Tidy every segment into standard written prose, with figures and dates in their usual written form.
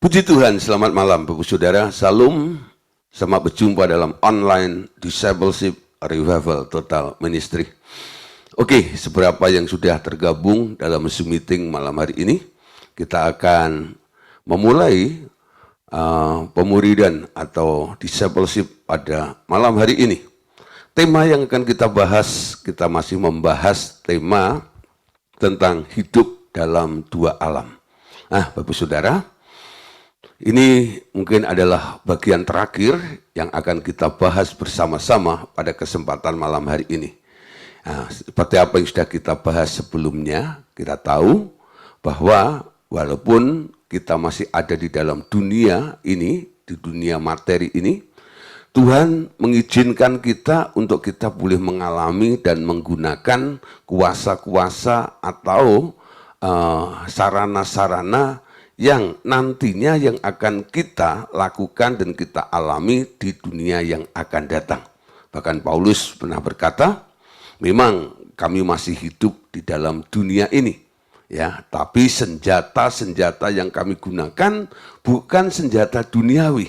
Puji Tuhan, selamat malam Bapak Saudara, Salam, selamat berjumpa dalam online Discipleship Revival Total Ministry. Oke, seberapa yang sudah tergabung dalam Zoom meeting malam hari ini, kita akan memulai pemuridan atau discipleship pada malam hari ini. Tema yang akan kita bahas, kita masih membahas tema tentang hidup dalam dua alam. Nah, Bapak Saudara, ini mungkin adalah bagian terakhir yang akan kita bahas bersama-sama pada kesempatan malam hari ini. Nah, seperti apa yang sudah kita bahas sebelumnya, kita tahu bahwa walaupun kita masih ada di dalam dunia ini, di dunia materi ini, Tuhan mengizinkan kita untuk kita boleh mengalami dan menggunakan kuasa-kuasa atau sarana-sarana yang nantinya yang akan kita lakukan dan kita alami di dunia yang akan datang. Bahkan Paulus pernah berkata, memang kami masih hidup di dalam dunia ini, ya, tapi senjata-senjata yang kami gunakan bukan senjata duniawi,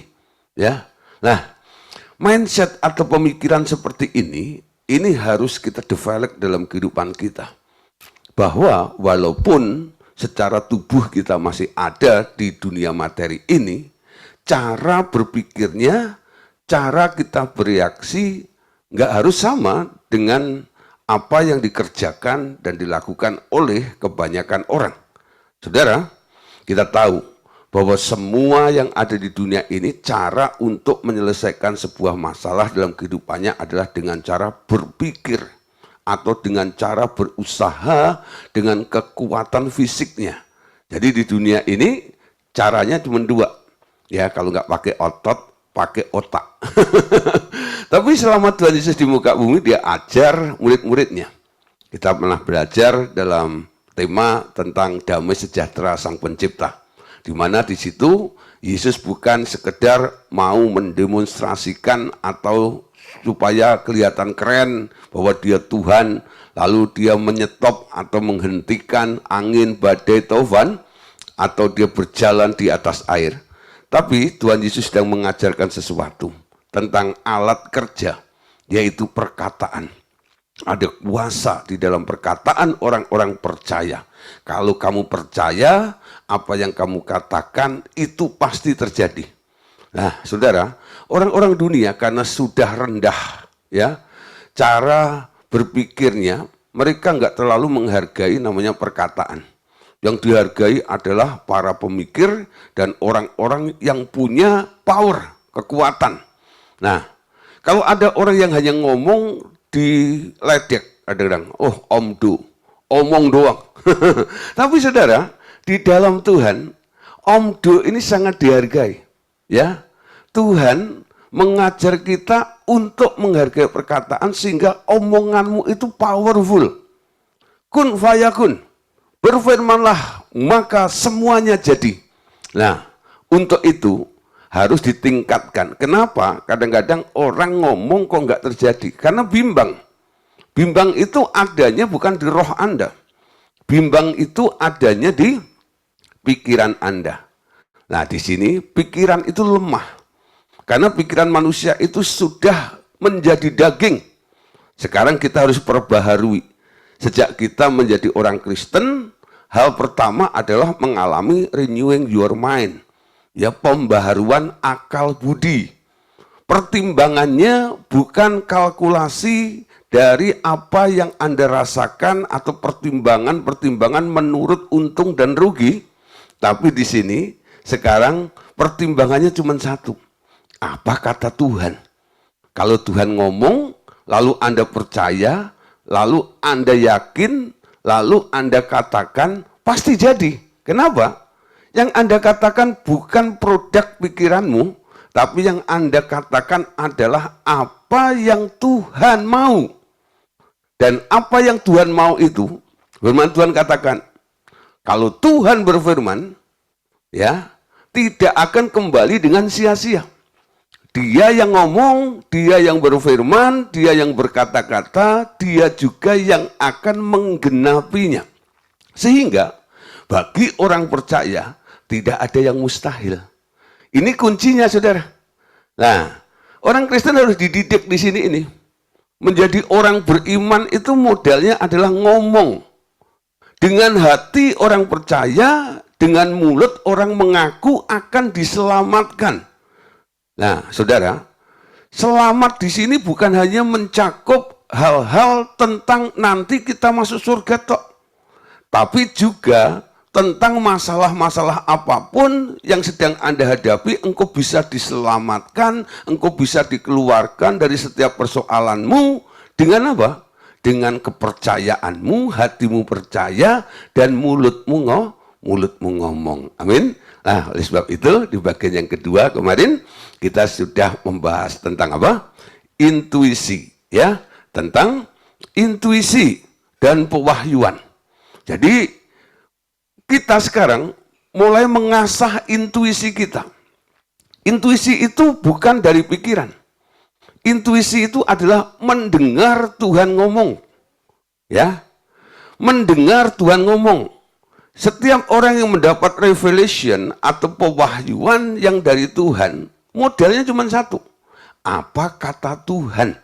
ya. Nah, mindset atau pemikiran seperti ini harus kita develop dalam kehidupan kita. Bahwa walaupun secara tubuh kita masih ada di dunia materi ini, cara berpikirnya, cara kita bereaksi nggak harus sama dengan apa yang dikerjakan dan dilakukan oleh kebanyakan orang. Saudara, kita tahu bahwa semua yang ada di dunia ini cara untuk menyelesaikan sebuah masalah dalam kehidupannya adalah dengan cara berpikir atau dengan cara berusaha dengan kekuatan fisiknya. Jadi di dunia ini caranya cuma dua. Ya, kalau nggak pakai otot, pakai otak. Tapi selama Tuhan Yesus di muka bumi, dia ajar murid-muridnya. Kita pernah belajar dalam tema tentang damai sejahtera Sang Pencipta. Di mana di situ Yesus bukan sekedar mau mendemonstrasikan atau supaya kelihatan keren bahwa dia Tuhan, lalu dia menyetop atau menghentikan angin, badai, taufan, atau dia berjalan di atas air. Tapi Tuhan Yesus sedang mengajarkan sesuatu tentang alat kerja, yaitu perkataan. Ada kuasa di dalam perkataan orang-orang percaya. Kalau kamu percaya, apa yang kamu katakan itu pasti terjadi. Nah, saudara, orang-orang dunia karena sudah rendah, ya, cara berpikirnya, mereka nggak terlalu menghargai namanya perkataan. Yang dihargai adalah para pemikir dan orang-orang yang punya power, kekuatan. Nah, kalau ada orang yang hanya ngomong diledek, kadang-kadang, oh omdo, omong doang. Tapi saudara, di dalam Tuhan, omdo ini sangat dihargai. Ya, Tuhan mengajar kita untuk menghargai perkataan sehingga omonganmu itu powerful. Kun fayakun, berfirmanlah maka semuanya jadi. Nah, untuk itu harus ditingkatkan. Kenapa? Kadang-kadang orang ngomong kok nggak terjadi. Karena bimbang. Bimbang itu adanya bukan di roh Anda. Bimbang itu adanya di pikiran Anda. Nah, di sini pikiran itu lemah. Karena pikiran manusia itu sudah menjadi daging. Sekarang kita harus perbaharui. Sejak kita menjadi orang Kristen, hal pertama adalah mengalami renewing your mind. Ya, pembaharuan akal budi. Pertimbangannya bukan kalkulasi dari apa yang Anda rasakan atau pertimbangan-pertimbangan menurut untung dan rugi. Tapi di sini sekarang pertimbangannya cuma satu. Apa kata Tuhan? Kalau Tuhan ngomong, lalu Anda percaya, lalu Anda yakin, lalu Anda katakan, pasti jadi. Kenapa? Yang Anda katakan bukan produk pikiranmu, tapi yang Anda katakan adalah apa yang Tuhan mau. Dan apa yang Tuhan mau itu, firman Tuhan katakan, kalau Tuhan berfirman, ya, tidak akan kembali dengan sia-sia. Dia yang ngomong, dia yang berfirman, dia yang berkata-kata, dia juga yang akan menggenapinya. Sehingga bagi orang percaya, tidak ada yang mustahil. Ini kuncinya, saudara. Nah, orang Kristen harus dididik di sini ini. Menjadi orang beriman itu modalnya adalah ngomong. Dengan hati orang percaya, dengan mulut orang mengaku akan diselamatkan. Nah, saudara, selamat di sini bukan hanya mencakup hal-hal tentang nanti kita masuk surga tok, tapi juga tentang masalah-masalah apapun yang sedang Anda hadapi, engkau bisa diselamatkan, engkau bisa dikeluarkan dari setiap persoalanmu dengan apa? Dengan kepercayaanmu, hatimu percaya, dan mulutmu ngomong. Amin. Nah, oleh sebab itu, di bagian yang kedua kemarin, kita sudah membahas tentang apa? Intuisi, ya, tentang intuisi dan pewahyuan. Jadi, kita sekarang mulai mengasah intuisi kita. Intuisi itu bukan dari pikiran. Intuisi itu adalah mendengar Tuhan ngomong. Ya, mendengar Tuhan ngomong. Setiap orang yang mendapat revelation atau pewahyuan yang dari Tuhan, modalnya cuma satu. Apa kata Tuhan?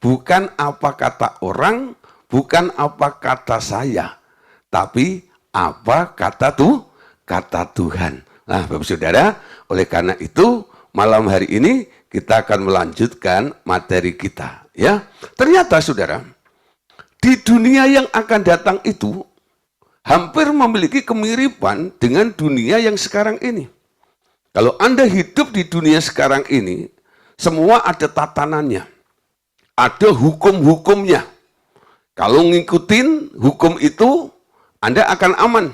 Bukan apa kata orang, bukan apa kata saya, tapi apa kata Tuhan. Nah, Bapak Saudara, oleh karena itu malam hari ini kita akan melanjutkan materi kita, ya. Ternyata Saudara, di dunia yang akan datang itu hampir memiliki kemiripan dengan dunia yang sekarang ini. Kalau Anda hidup di dunia sekarang ini, semua ada tatanannya. Ada hukum-hukumnya. Kalau ngikutin hukum itu, Anda akan aman.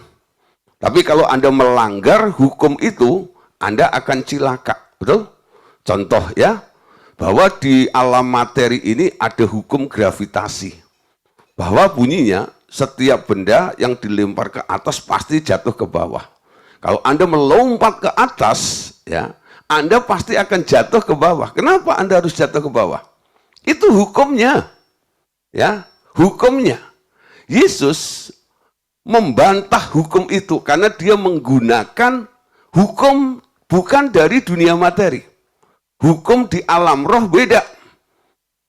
Tapi kalau Anda melanggar hukum itu, Anda akan cilaka. Betul? Contoh ya, bahwa di alam materi ini ada hukum gravitasi. Bahwa bunyinya, setiap benda yang dilempar ke atas pasti jatuh ke bawah. Kalau Anda melompat ke atas, ya, Anda pasti akan jatuh ke bawah. Kenapa Anda harus jatuh ke bawah? Itu hukumnya. Ya, hukumnya. Yesus membantah hukum itu karena dia menggunakan hukum bukan dari dunia materi. Hukum di alam roh beda.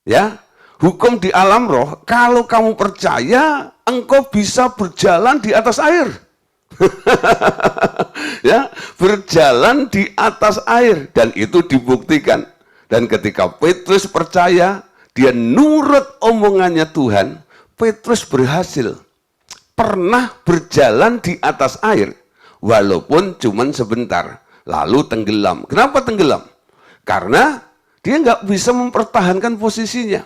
Ya, hukum di alam roh, kalau kamu percaya, engkau bisa berjalan di atas air. Ya, berjalan di atas air, dan itu dibuktikan. Dan ketika Petrus percaya, dia nurut omongannya Tuhan, Petrus berhasil pernah berjalan di atas air, walaupun cuma sebentar, lalu tenggelam. Kenapa tenggelam? Karena dia nggak bisa mempertahankan posisinya.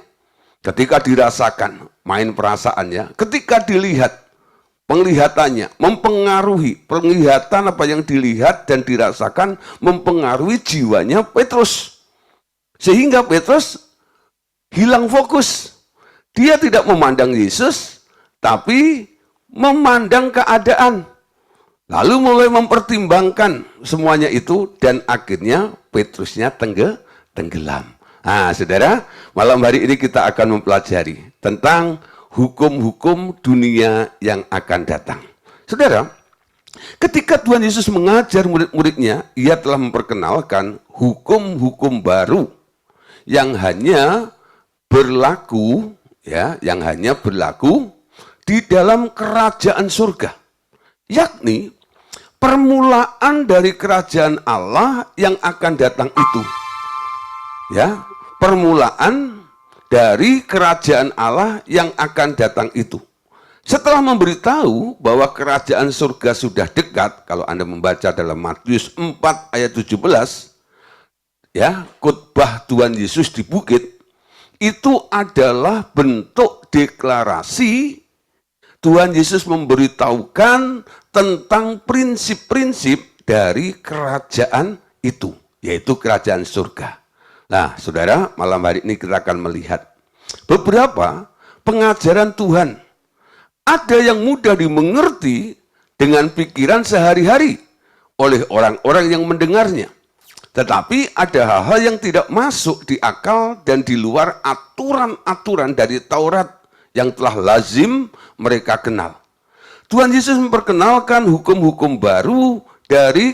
Ketika dirasakan, main perasaannya, ketika dilihat, penglihatannya mempengaruhi, penglihatan apa yang dilihat dan dirasakan mempengaruhi jiwanya Petrus. Sehingga Petrus hilang fokus. Dia tidak memandang Yesus, tapi memandang keadaan. Lalu mulai mempertimbangkan semuanya itu, dan akhirnya Petrusnya tenggelam. Nah, saudara, malam hari ini kita akan mempelajari tentang hukum-hukum dunia yang akan datang. Saudara, ketika Tuhan Yesus mengajar murid-muridnya, ia telah memperkenalkan hukum-hukum baru yang hanya berlaku, ya, yang hanya berlaku di dalam kerajaan surga, yakni permulaan dari kerajaan Allah yang akan datang itu. Ya, permulaan dari kerajaan Allah yang akan datang itu. Setelah memberitahu bahwa kerajaan surga sudah dekat, kalau Anda membaca dalam Matius 4 ayat 17, ya, khotbah Tuhan Yesus di bukit, itu adalah bentuk deklarasi Tuhan Yesus memberitahukan tentang prinsip-prinsip dari kerajaan itu, yaitu kerajaan surga. Nah, saudara, malam hari ini kita akan melihat beberapa pengajaran Tuhan. Ada yang mudah dimengerti dengan pikiran sehari-hari oleh orang-orang yang mendengarnya. Tetapi ada hal-hal yang tidak masuk di akal dan di luar aturan-aturan dari Taurat yang telah lazim mereka kenal. Tuhan Yesus memperkenalkan hukum-hukum baru dari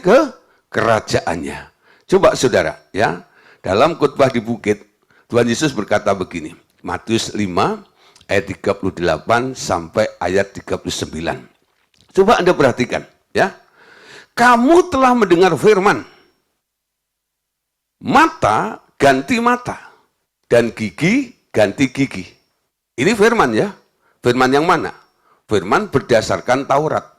kerajaannya. Coba saudara, ya, dalam khotbah di bukit, Tuhan Yesus berkata begini, Matius 5 ayat 38 sampai ayat 39. Coba Anda perhatikan, ya. Kamu telah mendengar firman, mata ganti mata, dan gigi ganti gigi. Ini firman, ya. Firman yang mana? Firman berdasarkan Taurat.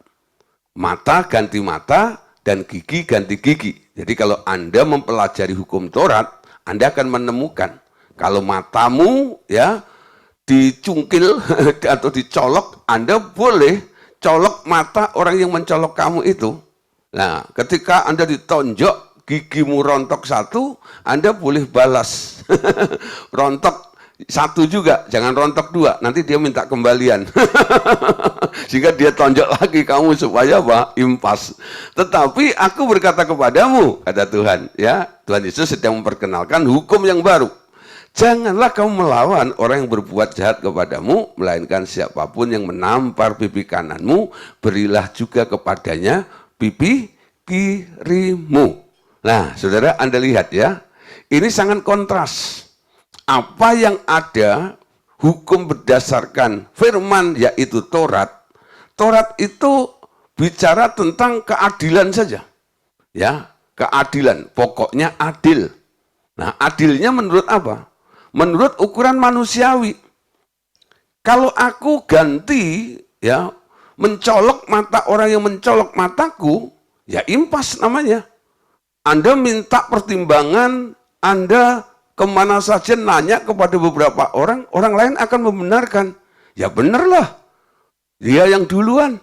Mata ganti mata, dan gigi ganti gigi. Jadi kalau Anda mempelajari hukum Taurat, Anda akan menemukan kalau matamu, ya, dicungkil atau dicolok, Anda boleh colok mata orang yang mencolok kamu itu. Nah, ketika Anda ditonjok, gigimu rontok satu, Anda boleh balas. Rontok satu juga, jangan rontok dua, nanti dia minta kembalian. Sehingga dia tonjok lagi kamu supaya apa? Impas. Tetapi aku berkata kepadamu, kata Tuhan, ya, Tuhan Yesus sedang memperkenalkan hukum yang baru. Janganlah kamu melawan orang yang berbuat jahat kepadamu, melainkan siapapun yang menampar pipi kananmu, berilah juga kepadanya pipi kirimu. Nah, saudara, Anda lihat, ya, ini sangat kontras. Apa yang ada, hukum berdasarkan firman, yaitu Taurat. Taurat itu bicara tentang keadilan saja. Ya, keadilan, pokoknya adil. Nah, adilnya menurut apa? Menurut ukuran manusiawi. Kalau aku ganti, ya, mencolok mata orang yang mencolok mataku, ya impas namanya. Anda minta pertimbangan, Anda kemana saja nanya kepada beberapa orang, orang lain akan membenarkan. Ya benerlah, dia yang duluan,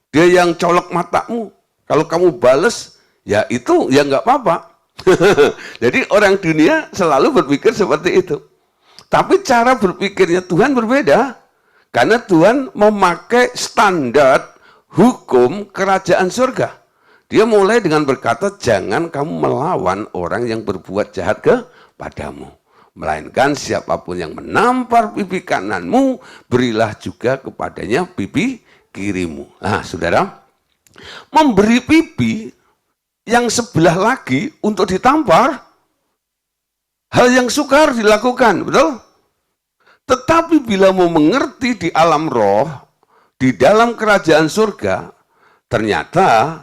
dia yang colok matamu. Kalau kamu bales, ya itu ya nggak apa-apa. Jadi orang dunia selalu berpikir seperti itu. Tapi cara berpikirnya Tuhan berbeda. Karena Tuhan memakai standar hukum kerajaan surga. Dia mulai dengan berkata, jangan kamu melawan orang yang berbuat jahat kepadamu. Melainkan siapapun yang menampar pipi kananmu, berilah juga kepadanya pipi kirimu. Nah, saudara, memberi pipi yang sebelah lagi untuk ditampar, hal yang sukar dilakukan, betul? Tetapi bila mau mengerti di alam roh, di dalam kerajaan surga, ternyata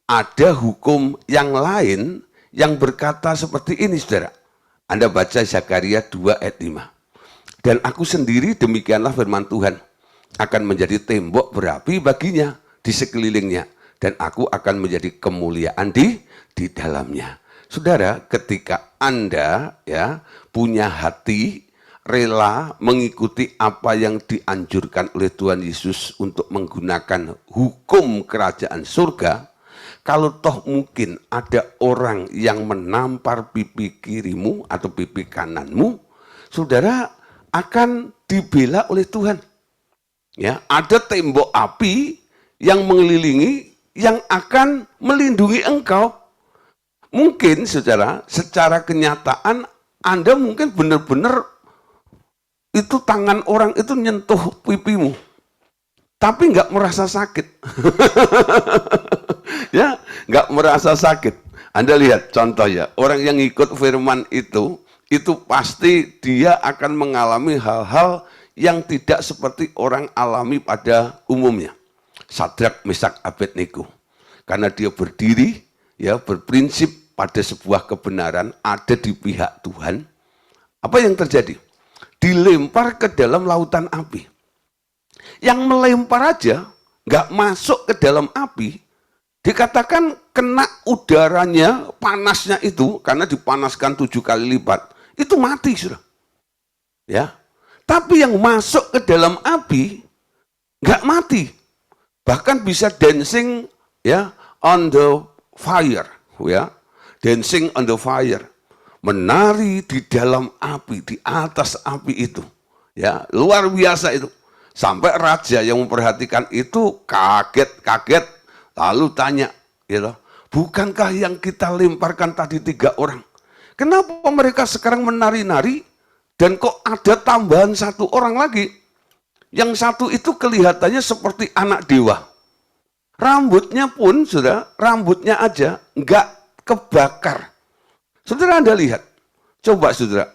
ada hukum yang lain yang berkata seperti ini, saudara. Anda baca Zakaria 2 ayat 5. Dan aku sendiri, demikianlah firman Tuhan, akan menjadi tembok berapi baginya di sekelilingnya. Dan aku akan menjadi kemuliaan di dalamnya. Saudara, ketika Anda, ya, punya hati rela mengikuti apa yang dianjurkan oleh Tuhan Yesus untuk menggunakan hukum kerajaan surga, kalau toh mungkin ada orang yang menampar pipi kirimu atau pipi kananmu, saudara akan dibela oleh Tuhan. Ya, ada tembok api yang mengelilingi yang akan melindungi engkau. Mungkin saudara, secara kenyataan Anda mungkin benar-benar itu tangan orang itu nyentuh pipimu, tapi nggak merasa sakit. Ya, nggak merasa sakit. Anda lihat contoh, ya, orang yang ikut firman itu pasti dia akan mengalami hal-hal yang tidak seperti orang alami pada umumnya. Sadrak, Mesak, Abednego. Karena dia berdiri, ya, berprinsip pada sebuah kebenaran ada di pihak Tuhan. Apa yang terjadi? Dilempar ke dalam lautan api. Yang melempar aja, nggak masuk ke dalam api, dikatakan kena udaranya, panasnya itu, karena dipanaskan 7 kali lipat, itu mati sudah. Ya, tapi yang masuk ke dalam api nggak mati, bahkan bisa dancing, ya, on the fire, ya, dancing on the fire, menari di dalam api, di atas api itu, ya, luar biasa itu. Sampai raja yang memperhatikan itu kaget, lalu tanya, gitu, bukankah yang kita lemparkan tadi 3 orang? Kenapa mereka sekarang menari-nari dan kok ada tambahan 1 orang lagi? Yang satu itu kelihatannya seperti anak dewa. Rambutnya pun, saudara, rambutnya aja nggak kebakar. Saudara Anda lihat, coba saudara,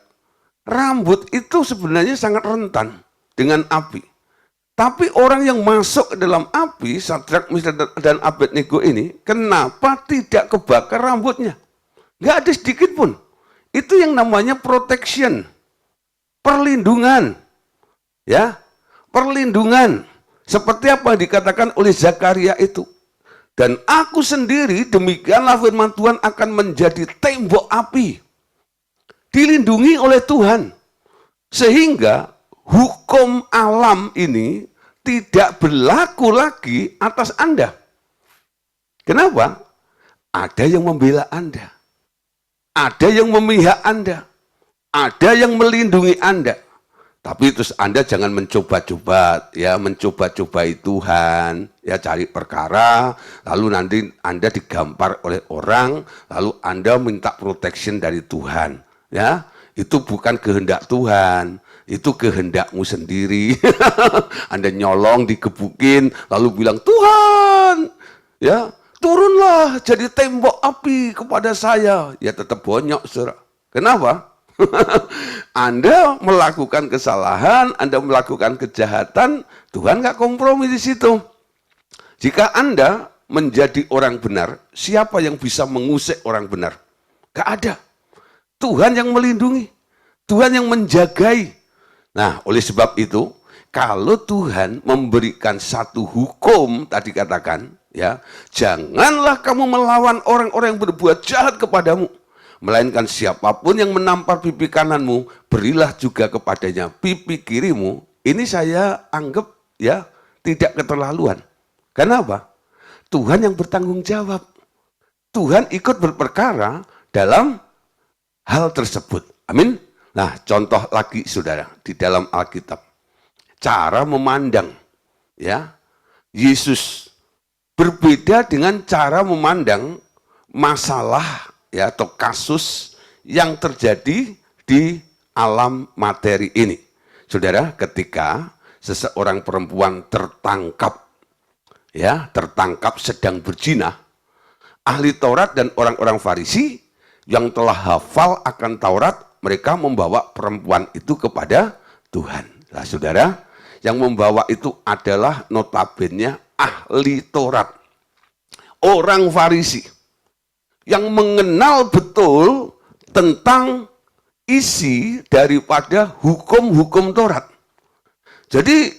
rambut itu sebenarnya sangat rentan dengan api. Tapi orang yang masuk ke dalam api, Sadrak, Mesak, dan Abednego ini, kenapa tidak kebakar rambutnya? Nggak ada sedikit pun. Itu yang namanya protection, perlindungan. Ya, perlindungan. Seperti apa yang dikatakan oleh Zakaria itu. Dan aku sendiri, demikianlah firman Tuhan, akan menjadi tembok api. Dilindungi oleh Tuhan. Sehingga hukum alam ini tidak berlaku lagi atas Anda. Kenapa? Ada yang membela Anda. Ada yang memihak Anda. Ada yang melindungi Anda. Tapi terus Anda jangan mencoba-coba, ya, mencoba-cobai Tuhan, ya, cari perkara, lalu nanti Anda digampar oleh orang, lalu Anda minta protection dari Tuhan, ya. Itu bukan kehendak Tuhan, itu kehendakmu sendiri. Anda nyolong, digebukin, lalu bilang, Tuhan, ya, turunlah jadi tembok api kepada saya. Ya tetap bonyok, saudara. Kenapa? Anda melakukan kesalahan, Anda melakukan kejahatan, Tuhan nggak kompromi di situ. Jika Anda menjadi orang benar, siapa yang bisa mengusik orang benar? Gak ada. Tuhan yang melindungi, Tuhan yang menjagai. Nah, oleh sebab itu, kalau Tuhan memberikan satu hukum, tadi katakan, ya, janganlah kamu melawan orang-orang yang berbuat jahat kepadamu. Melainkan siapapun yang menampar pipi kananmu, berilah juga kepadanya pipi kirimu. Ini saya anggap, ya, tidak keterlaluan. Kenapa? Tuhan yang bertanggung jawab. Tuhan ikut berperkara dalam hal tersebut. Amin. Nah, contoh lagi saudara, di dalam Alkitab. Cara memandang, ya, Yesus berbeda dengan cara memandang masalah, ya, atau kasus yang terjadi di alam materi ini. Saudara, ketika seseorang perempuan tertangkap, ya, tertangkap sedang berzina, ahli Taurat dan orang-orang Farisi yang telah hafal akan Taurat, mereka membawa perempuan itu kepada Tuhan. Nah, saudara, yang membawa itu adalah notabene ahli Taurat, orang Farisi, yang mengenal betul tentang isi daripada hukum-hukum Taurat. Jadi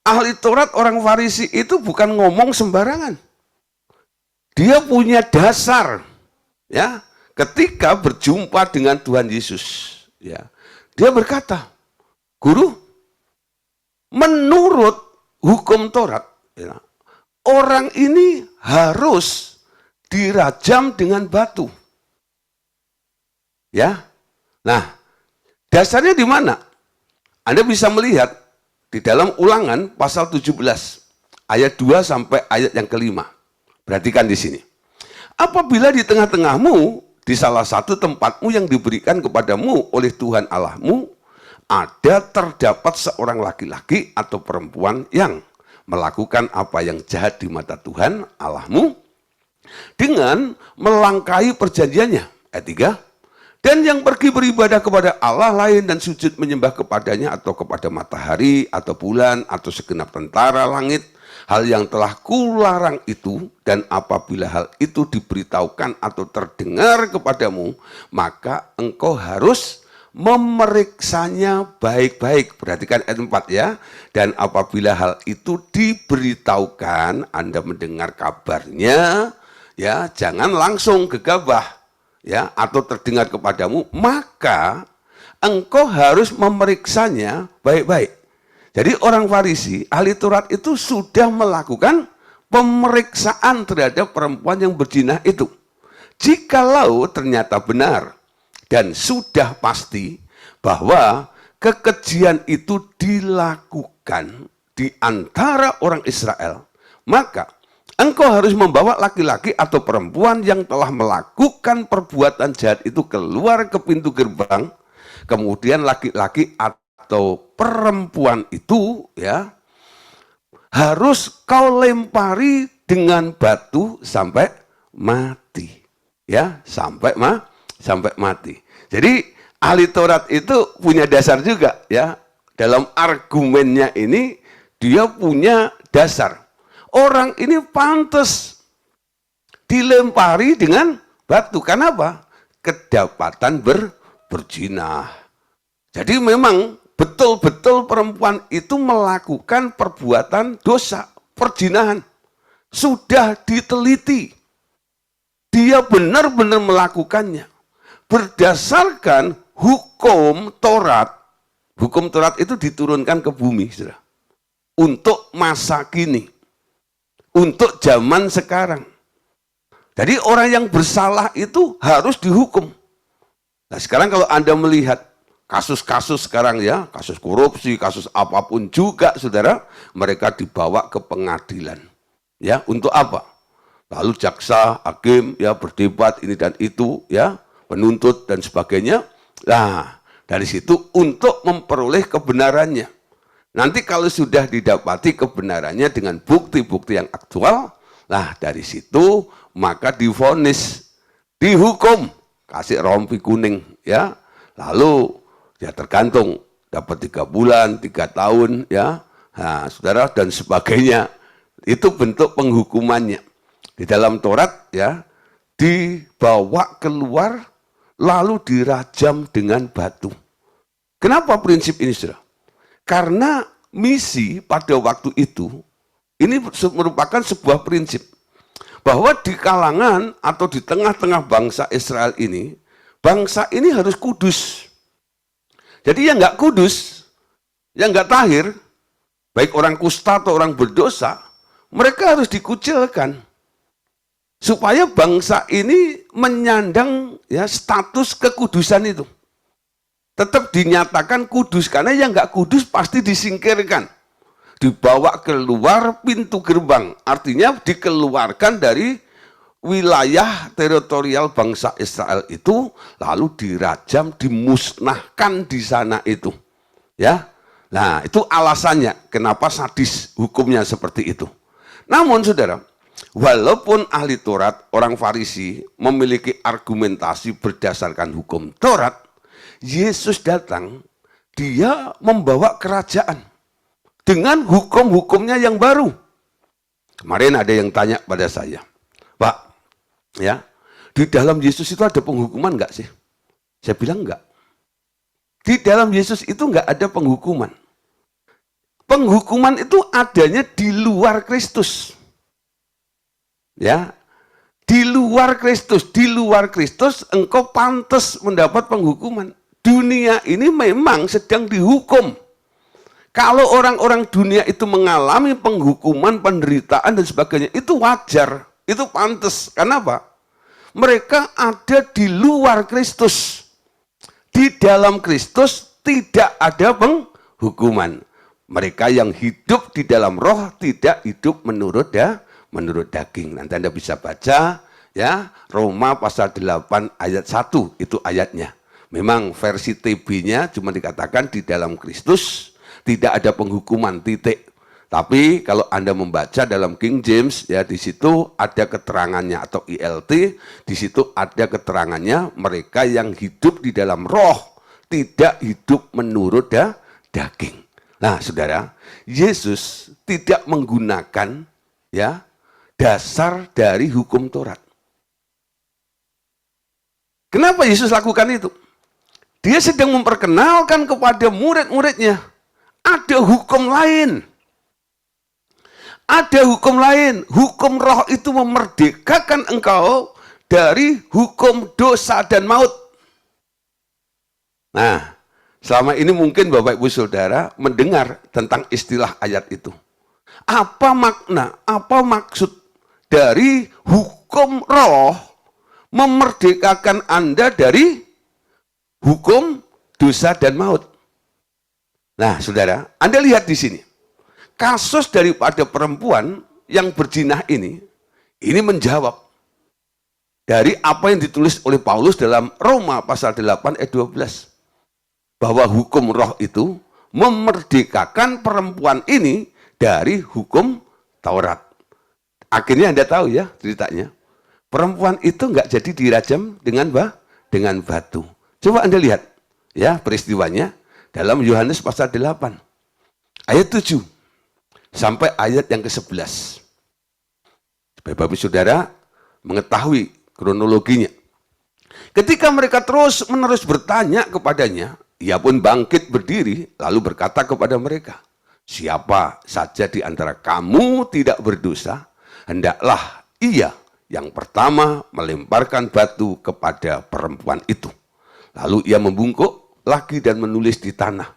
ahli Taurat, orang Farisi itu bukan ngomong sembarangan. Dia punya dasar, ya, ketika berjumpa dengan Tuhan Yesus, ya. Dia berkata, Guru, menurut hukum Taurat, ya, orang ini harus dirajam dengan batu. Ya. Nah, dasarnya di mana? Anda bisa melihat di dalam Ulangan pasal 17 ayat 2 sampai ayat yang kelima. Perhatikan di sini. Apabila di tengah-tengahmu, di salah satu tempatmu yang diberikan kepadamu oleh Tuhan Allahmu, ada terdapat seorang laki-laki atau perempuan yang melakukan apa yang jahat di mata Tuhan Allahmu, dengan melangkahi perjanjiannya. Ayat 3. Dan yang pergi beribadah kepada Allah lain dan sujud menyembah kepadanya atau kepada matahari atau bulan atau segenap tentara langit, hal yang telah kularang itu, dan apabila hal itu diberitahukan atau terdengar kepadamu, maka engkau harus memeriksanya baik-baik. Perhatikan ayat 4, ya. Dan apabila hal itu diberitahukan, Anda mendengar kabarnya, ya, jangan langsung gegabah, ya, atau terdengar kepadamu, maka engkau harus memeriksanya baik-baik. Jadi orang Farisi, ahli Taurat itu sudah melakukan pemeriksaan terhadap perempuan yang berzina itu. Jikalau ternyata benar dan sudah pasti bahwa kekejian itu dilakukan di antara orang Israel, maka engkau harus membawa laki-laki atau perempuan yang telah melakukan perbuatan jahat itu keluar ke pintu gerbang. Kemudian laki-laki atau perempuan itu, ya, harus kau lempari dengan batu sampai mati. Ya, sampai mati. Jadi ahli Taurat itu punya dasar juga ya. Dalam argumennya ini dia punya dasar. Orang ini pantas dilempari dengan batu. Kenapa? Kedapatan berzina. Jadi memang betul-betul perempuan itu melakukan perbuatan dosa, perzinahan. Sudah diteliti. Dia benar-benar melakukannya. Berdasarkan hukum Taurat. Hukum Taurat itu diturunkan ke bumi, saudara. Untuk masa kini. Untuk zaman sekarang. Jadi orang yang bersalah itu harus dihukum. Nah sekarang kalau Anda melihat kasus-kasus sekarang ya, kasus korupsi, kasus apapun juga, saudara, mereka dibawa ke pengadilan. Ya, untuk apa? Lalu jaksa, hakim, ya berdebat ini dan itu, ya, penuntut dan sebagainya. Nah, dari situ untuk memperoleh kebenarannya. Nanti kalau sudah didapati kebenarannya dengan bukti-bukti yang aktual, nah dari situ maka divonis, dihukum, kasih rompi kuning, ya. Lalu ya tergantung dapat 3 bulan, 3 tahun, ya. Nah, saudara dan sebagainya. Itu bentuk penghukumannya. Di dalam Taurat ya, dibawa keluar lalu dirajam dengan batu. Kenapa prinsip ini, saudara? Karena misi pada waktu itu, ini merupakan sebuah prinsip. Bahwa di kalangan atau di tengah-tengah bangsa Israel ini, bangsa ini harus kudus. Jadi yang nggak kudus, yang nggak tahir, baik orang kusta atau orang berdosa, mereka harus dikucilkan. Supaya bangsa ini menyandang ya status kekudusan itu. Tetap dinyatakan kudus, karena yang nggak kudus pasti disingkirkan. Dibawa keluar pintu gerbang, artinya dikeluarkan dari wilayah teritorial bangsa Israel itu, lalu dirajam, dimusnahkan di sana itu. Ya, nah itu alasannya kenapa sadis hukumnya seperti itu. Namun saudara, walaupun ahli Taurat, orang Farisi memiliki argumentasi berdasarkan hukum Taurat, Yesus datang, dia membawa kerajaan dengan hukum-hukumnya yang baru. Kemarin ada yang tanya pada saya, Pak, ya, di dalam Yesus itu ada penghukuman enggak sih? Saya bilang enggak. Di dalam Yesus itu enggak ada penghukuman. Penghukuman itu adanya di luar Kristus. Ya, di luar Kristus engkau pantas mendapat penghukuman. Dunia ini memang sedang dihukum. Kalau orang-orang dunia itu mengalami penghukuman, penderitaan dan sebagainya, itu wajar, itu pantas. Kenapa? Mereka ada di luar Kristus. Di dalam Kristus tidak ada penghukuman. Mereka yang hidup di dalam roh tidak hidup menurut daging. Nanti Anda bisa baca ya, Roma pasal 8 ayat 1 itu ayatnya. Memang versi TB-nya cuma dikatakan di dalam Kristus tidak ada penghukuman, titik. Tapi kalau Anda membaca dalam King James ya, di situ ada keterangannya, atau ILT, di situ ada keterangannya mereka yang hidup di dalam roh tidak hidup menurut daging. Nah, saudara, Yesus tidak menggunakan ya dasar dari hukum Taurat. Kenapa Yesus lakukan itu? Dia sedang memperkenalkan kepada murid-muridnya, ada hukum lain. Ada hukum lain. Hukum roh itu memerdekakan engkau dari hukum dosa dan maut. Nah, selama ini mungkin Bapak Ibu Saudara mendengar tentang istilah ayat itu. Apa makna, apa maksud dari hukum roh memerdekakan Anda dari hukum dosa dan maut? Nah, saudara, Anda lihat di sini. Kasus daripada perempuan yang berzina ini menjawab dari apa yang ditulis oleh Paulus dalam Roma pasal 8 ayat 12. Bahwa hukum roh itu memerdekakan perempuan ini dari hukum Taurat. Akhirnya Anda tahu ya ceritanya. Perempuan itu nggak jadi dirajam dengan batu. Coba Anda lihat ya peristiwanya dalam Yohanes pasal 8 ayat 7 sampai ayat yang ke-11. Supaya Bapak Saudara mengetahui kronologinya. Ketika mereka terus-menerus bertanya kepadanya, ia pun bangkit berdiri lalu berkata kepada mereka, siapa saja di antara kamu tidak berdosa, hendaklah ia yang pertama melemparkan batu kepada perempuan itu. Lalu ia membungkuk lagi dan menulis di tanah.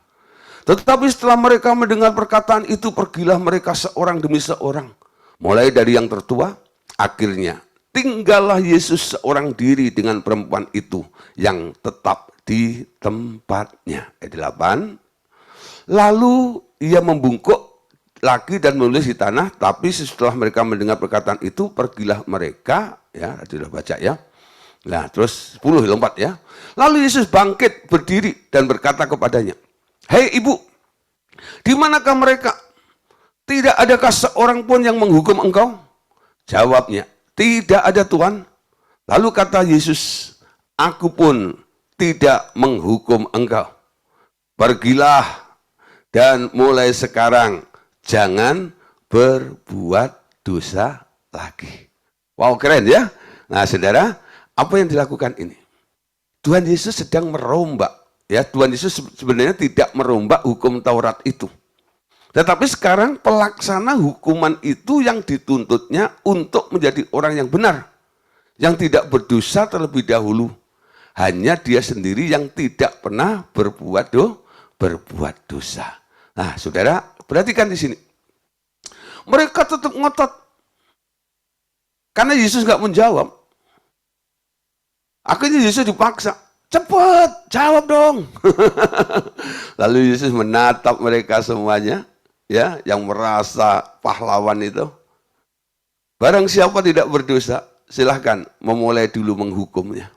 Tetapi setelah mereka mendengar perkataan itu, pergilah mereka seorang demi seorang. Mulai dari yang tertua, akhirnya tinggallah Yesus seorang diri dengan perempuan itu yang tetap di tempatnya. Ayat 8. Lalu ia membungkuk lagi dan menulis di tanah, tapi setelah mereka mendengar perkataan itu, pergilah mereka, ya, sudah baca ya. Nah, terus 10 lompat ya. Lalu Yesus bangkit berdiri dan berkata kepadanya, hei ibu, di manakah mereka? Tidak adakah seorang pun yang menghukum engkau? Jawabnya, tidak ada Tuhan. Lalu kata Yesus, aku pun tidak menghukum engkau. Pergilah dan mulai sekarang jangan berbuat dosa lagi. Wow, keren ya. Nah saudara, apa yang dilakukan ini? Tuhan Yesus sedang merombak. Ya, Tuhan Yesus sebenarnya tidak merombak hukum Taurat itu. Tetapi sekarang pelaksana hukuman itu yang dituntutnya untuk menjadi orang yang benar. Yang tidak berdosa terlebih dahulu. Hanya dia sendiri yang tidak pernah berbuat dosa. Nah, saudara, perhatikan di sini. Mereka tetap ngotot. Karena Yesus nggak menjawab. Akhirnya Yesus dipaksa. Cepat, jawab dong. Lalu Yesus menatap mereka semuanya, ya, yang merasa pahlawan itu. Barang siapa tidak berdosa, silahkan memulai dulu menghukumnya.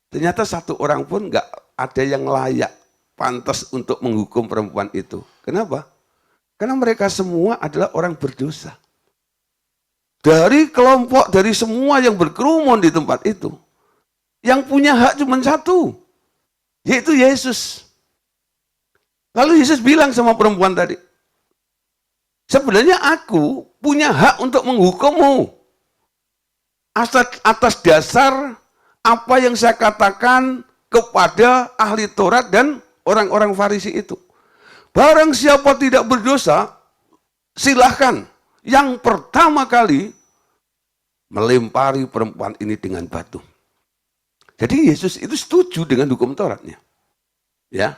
Ternyata satu orang pun nggak ada yang layak, pantas untuk menghukum perempuan itu. Kenapa? Karena mereka semua adalah orang berdosa. Dari kelompok, dari semua yang berkerumun di tempat itu, yang punya hak cuma satu, yaitu Yesus. Lalu Yesus bilang sama perempuan tadi, sebenarnya aku punya hak untuk menghukummu atas dasar apa yang saya katakan kepada ahli Taurat dan orang-orang Farisi itu. Barang siapa tidak berdosa, silahkan yang pertama kali melempari perempuan ini dengan batu. Jadi Yesus itu setuju dengan hukum Tauratnya. Ya.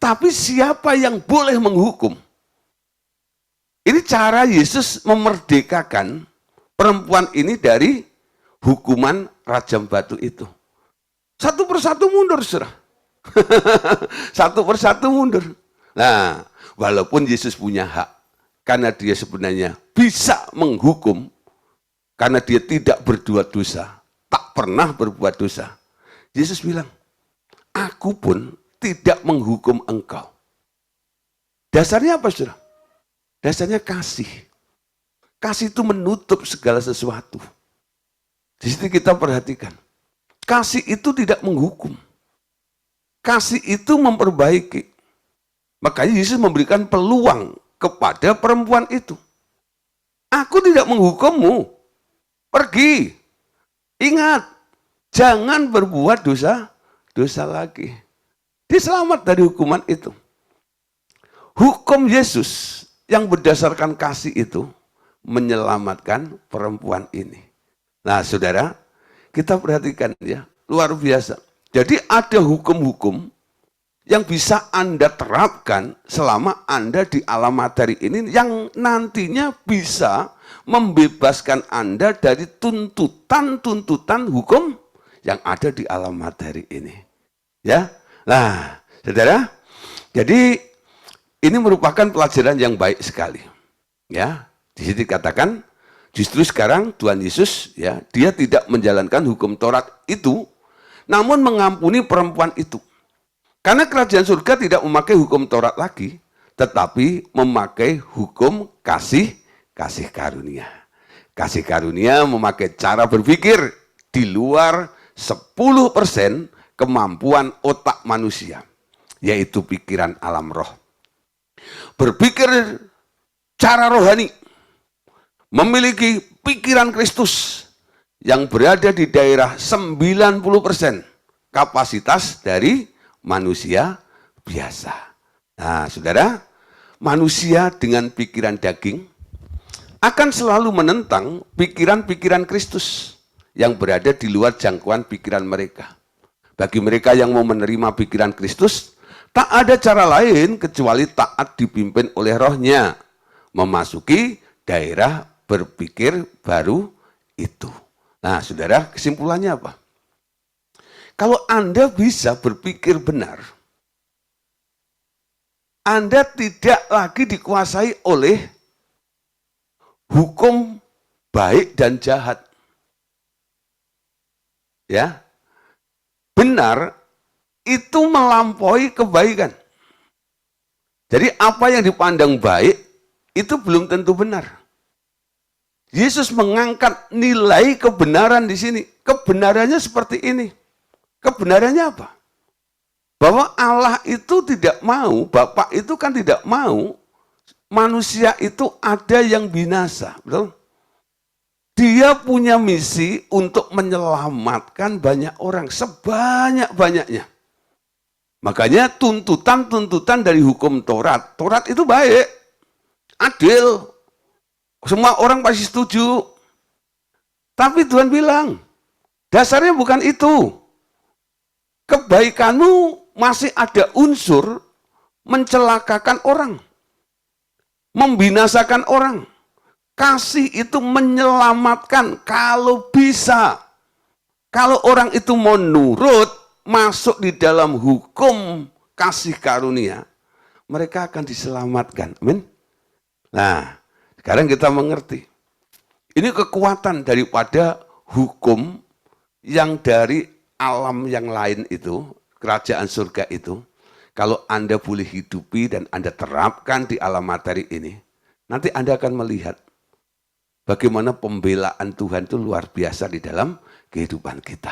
Tapi siapa yang boleh menghukum? Ini cara Yesus memerdekakan perempuan ini dari hukuman rajam batu itu. Satu persatu mundur, saudara. Satu persatu mundur. Nah, walaupun Yesus punya hak, karena dia sebenarnya bisa menghukum, karena dia tidak berbuat dosa, tak pernah berbuat dosa. Yesus bilang, aku pun tidak menghukum engkau. Dasarnya apa, saudara? Dasarnya kasih. Kasih itu menutup segala sesuatu. Di situ kita perhatikan. Kasih itu tidak menghukum. Kasih itu memperbaiki. Makanya Yesus memberikan peluang kepada perempuan itu. Aku tidak menghukummu. Pergi. Ingat. Jangan berbuat dosa lagi. Dia selamat dari hukuman itu. Hukum Yesus yang berdasarkan kasih itu menyelamatkan perempuan ini. Nah, saudara, kita perhatikan ya, luar biasa. Jadi ada hukum-hukum yang bisa Anda terapkan selama Anda di alam materi ini yang nantinya bisa membebaskan Anda dari tuntutan-tuntutan hukum yang ada di alam materi ini. Ya. Nah, saudara, jadi ini merupakan pelajaran yang baik sekali. Ya, di sini dikatakan justru sekarang Tuhan Yesus ya, dia tidak menjalankan hukum Taurat itu, namun mengampuni perempuan itu. Karena kerajaan surga tidak memakai hukum Taurat lagi, tetapi memakai hukum kasih karunia. Kasih karunia memakai cara berpikir di luar 10% kemampuan otak manusia, yaitu pikiran alam roh. Berpikir cara rohani, memiliki pikiran Kristus yang berada di daerah 90% kapasitas dari manusia biasa. Nah, saudara, manusia dengan pikiran daging akan selalu menentang pikiran-pikiran Kristus yang berada di luar jangkauan pikiran mereka. Bagi mereka yang mau menerima pikiran Kristus, tak ada cara lain kecuali taat dipimpin oleh rohnya, memasuki daerah berpikir baru itu. Nah, saudara, kesimpulannya apa? Kalau Anda bisa berpikir benar, Anda tidak lagi dikuasai oleh hukum baik dan jahat. Ya. Benar itu melampaui kebaikan. Jadi apa yang dipandang baik itu belum tentu benar. Yesus mengangkat nilai kebenaran di sini. Kebenarannya seperti ini. Kebenarannya apa? Bahwa Allah itu tidak mau, Bapa itu kan tidak mau manusia itu ada yang binasa, betul? Dia punya misi untuk menyelamatkan banyak orang, sebanyak-banyaknya. Makanya tuntutan-tuntutan dari hukum Taurat, Taurat itu baik, adil, semua orang pasti setuju. Tapi Tuhan bilang, dasarnya bukan itu. Kebaikanmu masih ada unsur mencelakakan orang, membinasakan orang. Kasih itu menyelamatkan kalau bisa. Kalau orang itu mau nurut, masuk di dalam hukum kasih karunia, mereka akan diselamatkan. Amin. Nah, sekarang kita mengerti. Ini kekuatan daripada hukum yang dari alam yang lain itu, kerajaan surga itu, kalau Anda boleh hidupi dan Anda terapkan di alam materi ini, nanti Anda akan melihat bagaimana pembelaan Tuhan itu luar biasa di dalam kehidupan kita.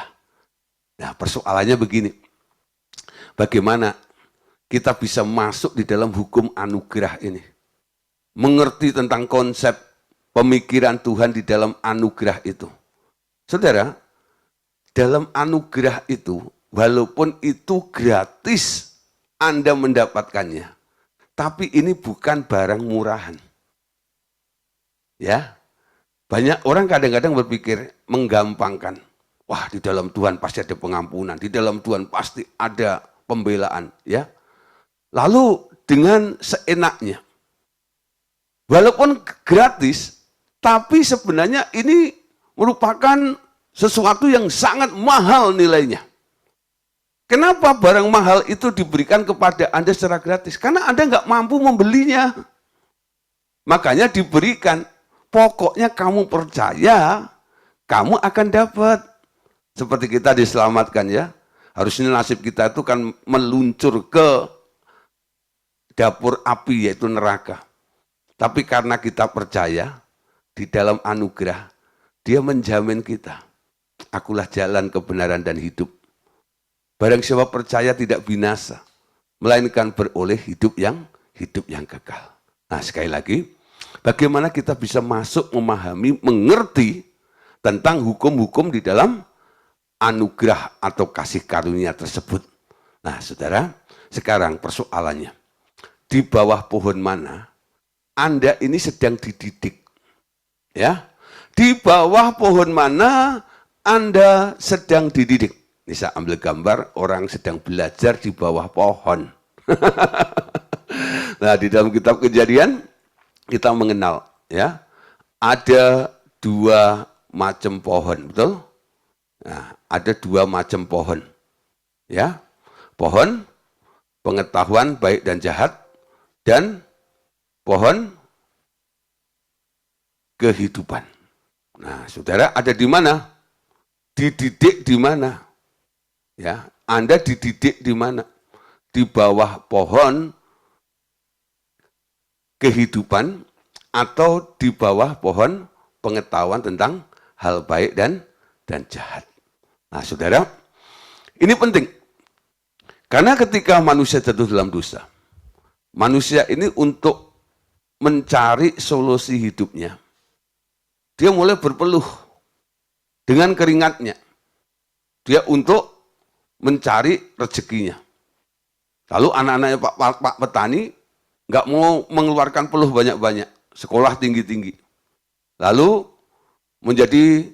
Nah, persoalannya begini. Bagaimana kita bisa masuk di dalam hukum anugerah ini? Mengerti tentang konsep pemikiran Tuhan di dalam anugerah itu. Saudara, dalam anugerah itu, walaupun itu gratis Anda mendapatkannya, tapi ini bukan barang murahan. Ya, banyak orang kadang-kadang berpikir menggampangkan. Wah, di dalam Tuhan pasti ada pengampunan, di dalam Tuhan pasti ada pembelaan, ya. Lalu dengan seenaknya, walaupun gratis, tapi sebenarnya ini merupakan sesuatu yang sangat mahal nilainya. Kenapa barang mahal itu diberikan kepada Anda secara gratis? Karena Anda nggak mampu membelinya. Makanya diberikan. Pokoknya kamu percaya, kamu akan dapat. Seperti kita diselamatkan ya. Harusnya nasib kita itu kan meluncur ke dapur api yaitu neraka. Tapi karena kita percaya, di dalam anugerah, dia menjamin kita. Akulah jalan kebenaran dan hidup. Barang siapa percaya tidak binasa, melainkan beroleh hidup yang kekal. Nah, sekali lagi, bagaimana kita bisa masuk, memahami, mengerti tentang hukum-hukum di dalam anugerah atau kasih karunia tersebut. Nah, saudara, sekarang persoalannya, di bawah pohon mana Anda ini sedang dididik? Ya, di bawah pohon mana Anda sedang dididik? Ini saya ambil gambar orang sedang belajar di bawah pohon. Nah, di dalam kitab Kejadian kita mengenal, ya, ada dua macam pohon, betul? Nah, ada dua macam pohon, ya, pohon pengetahuan baik dan jahat dan pohon kehidupan. Nah, saudara ada di mana? Dididik di mana? Ya, Anda dididik di mana? Di bawah pohon kehidupan atau di bawah pohon pengetahuan tentang hal baik dan jahat. Nah, saudara, ini penting. Karena ketika manusia jatuh dalam dosa, manusia ini untuk mencari solusi hidupnya, dia mulai berpeluh dengan keringatnya. Dia untuk mencari rezekinya. Lalu anak-anaknya Pak petani nggak mau mengeluarkan peluh banyak-banyak, sekolah tinggi-tinggi. Lalu menjadi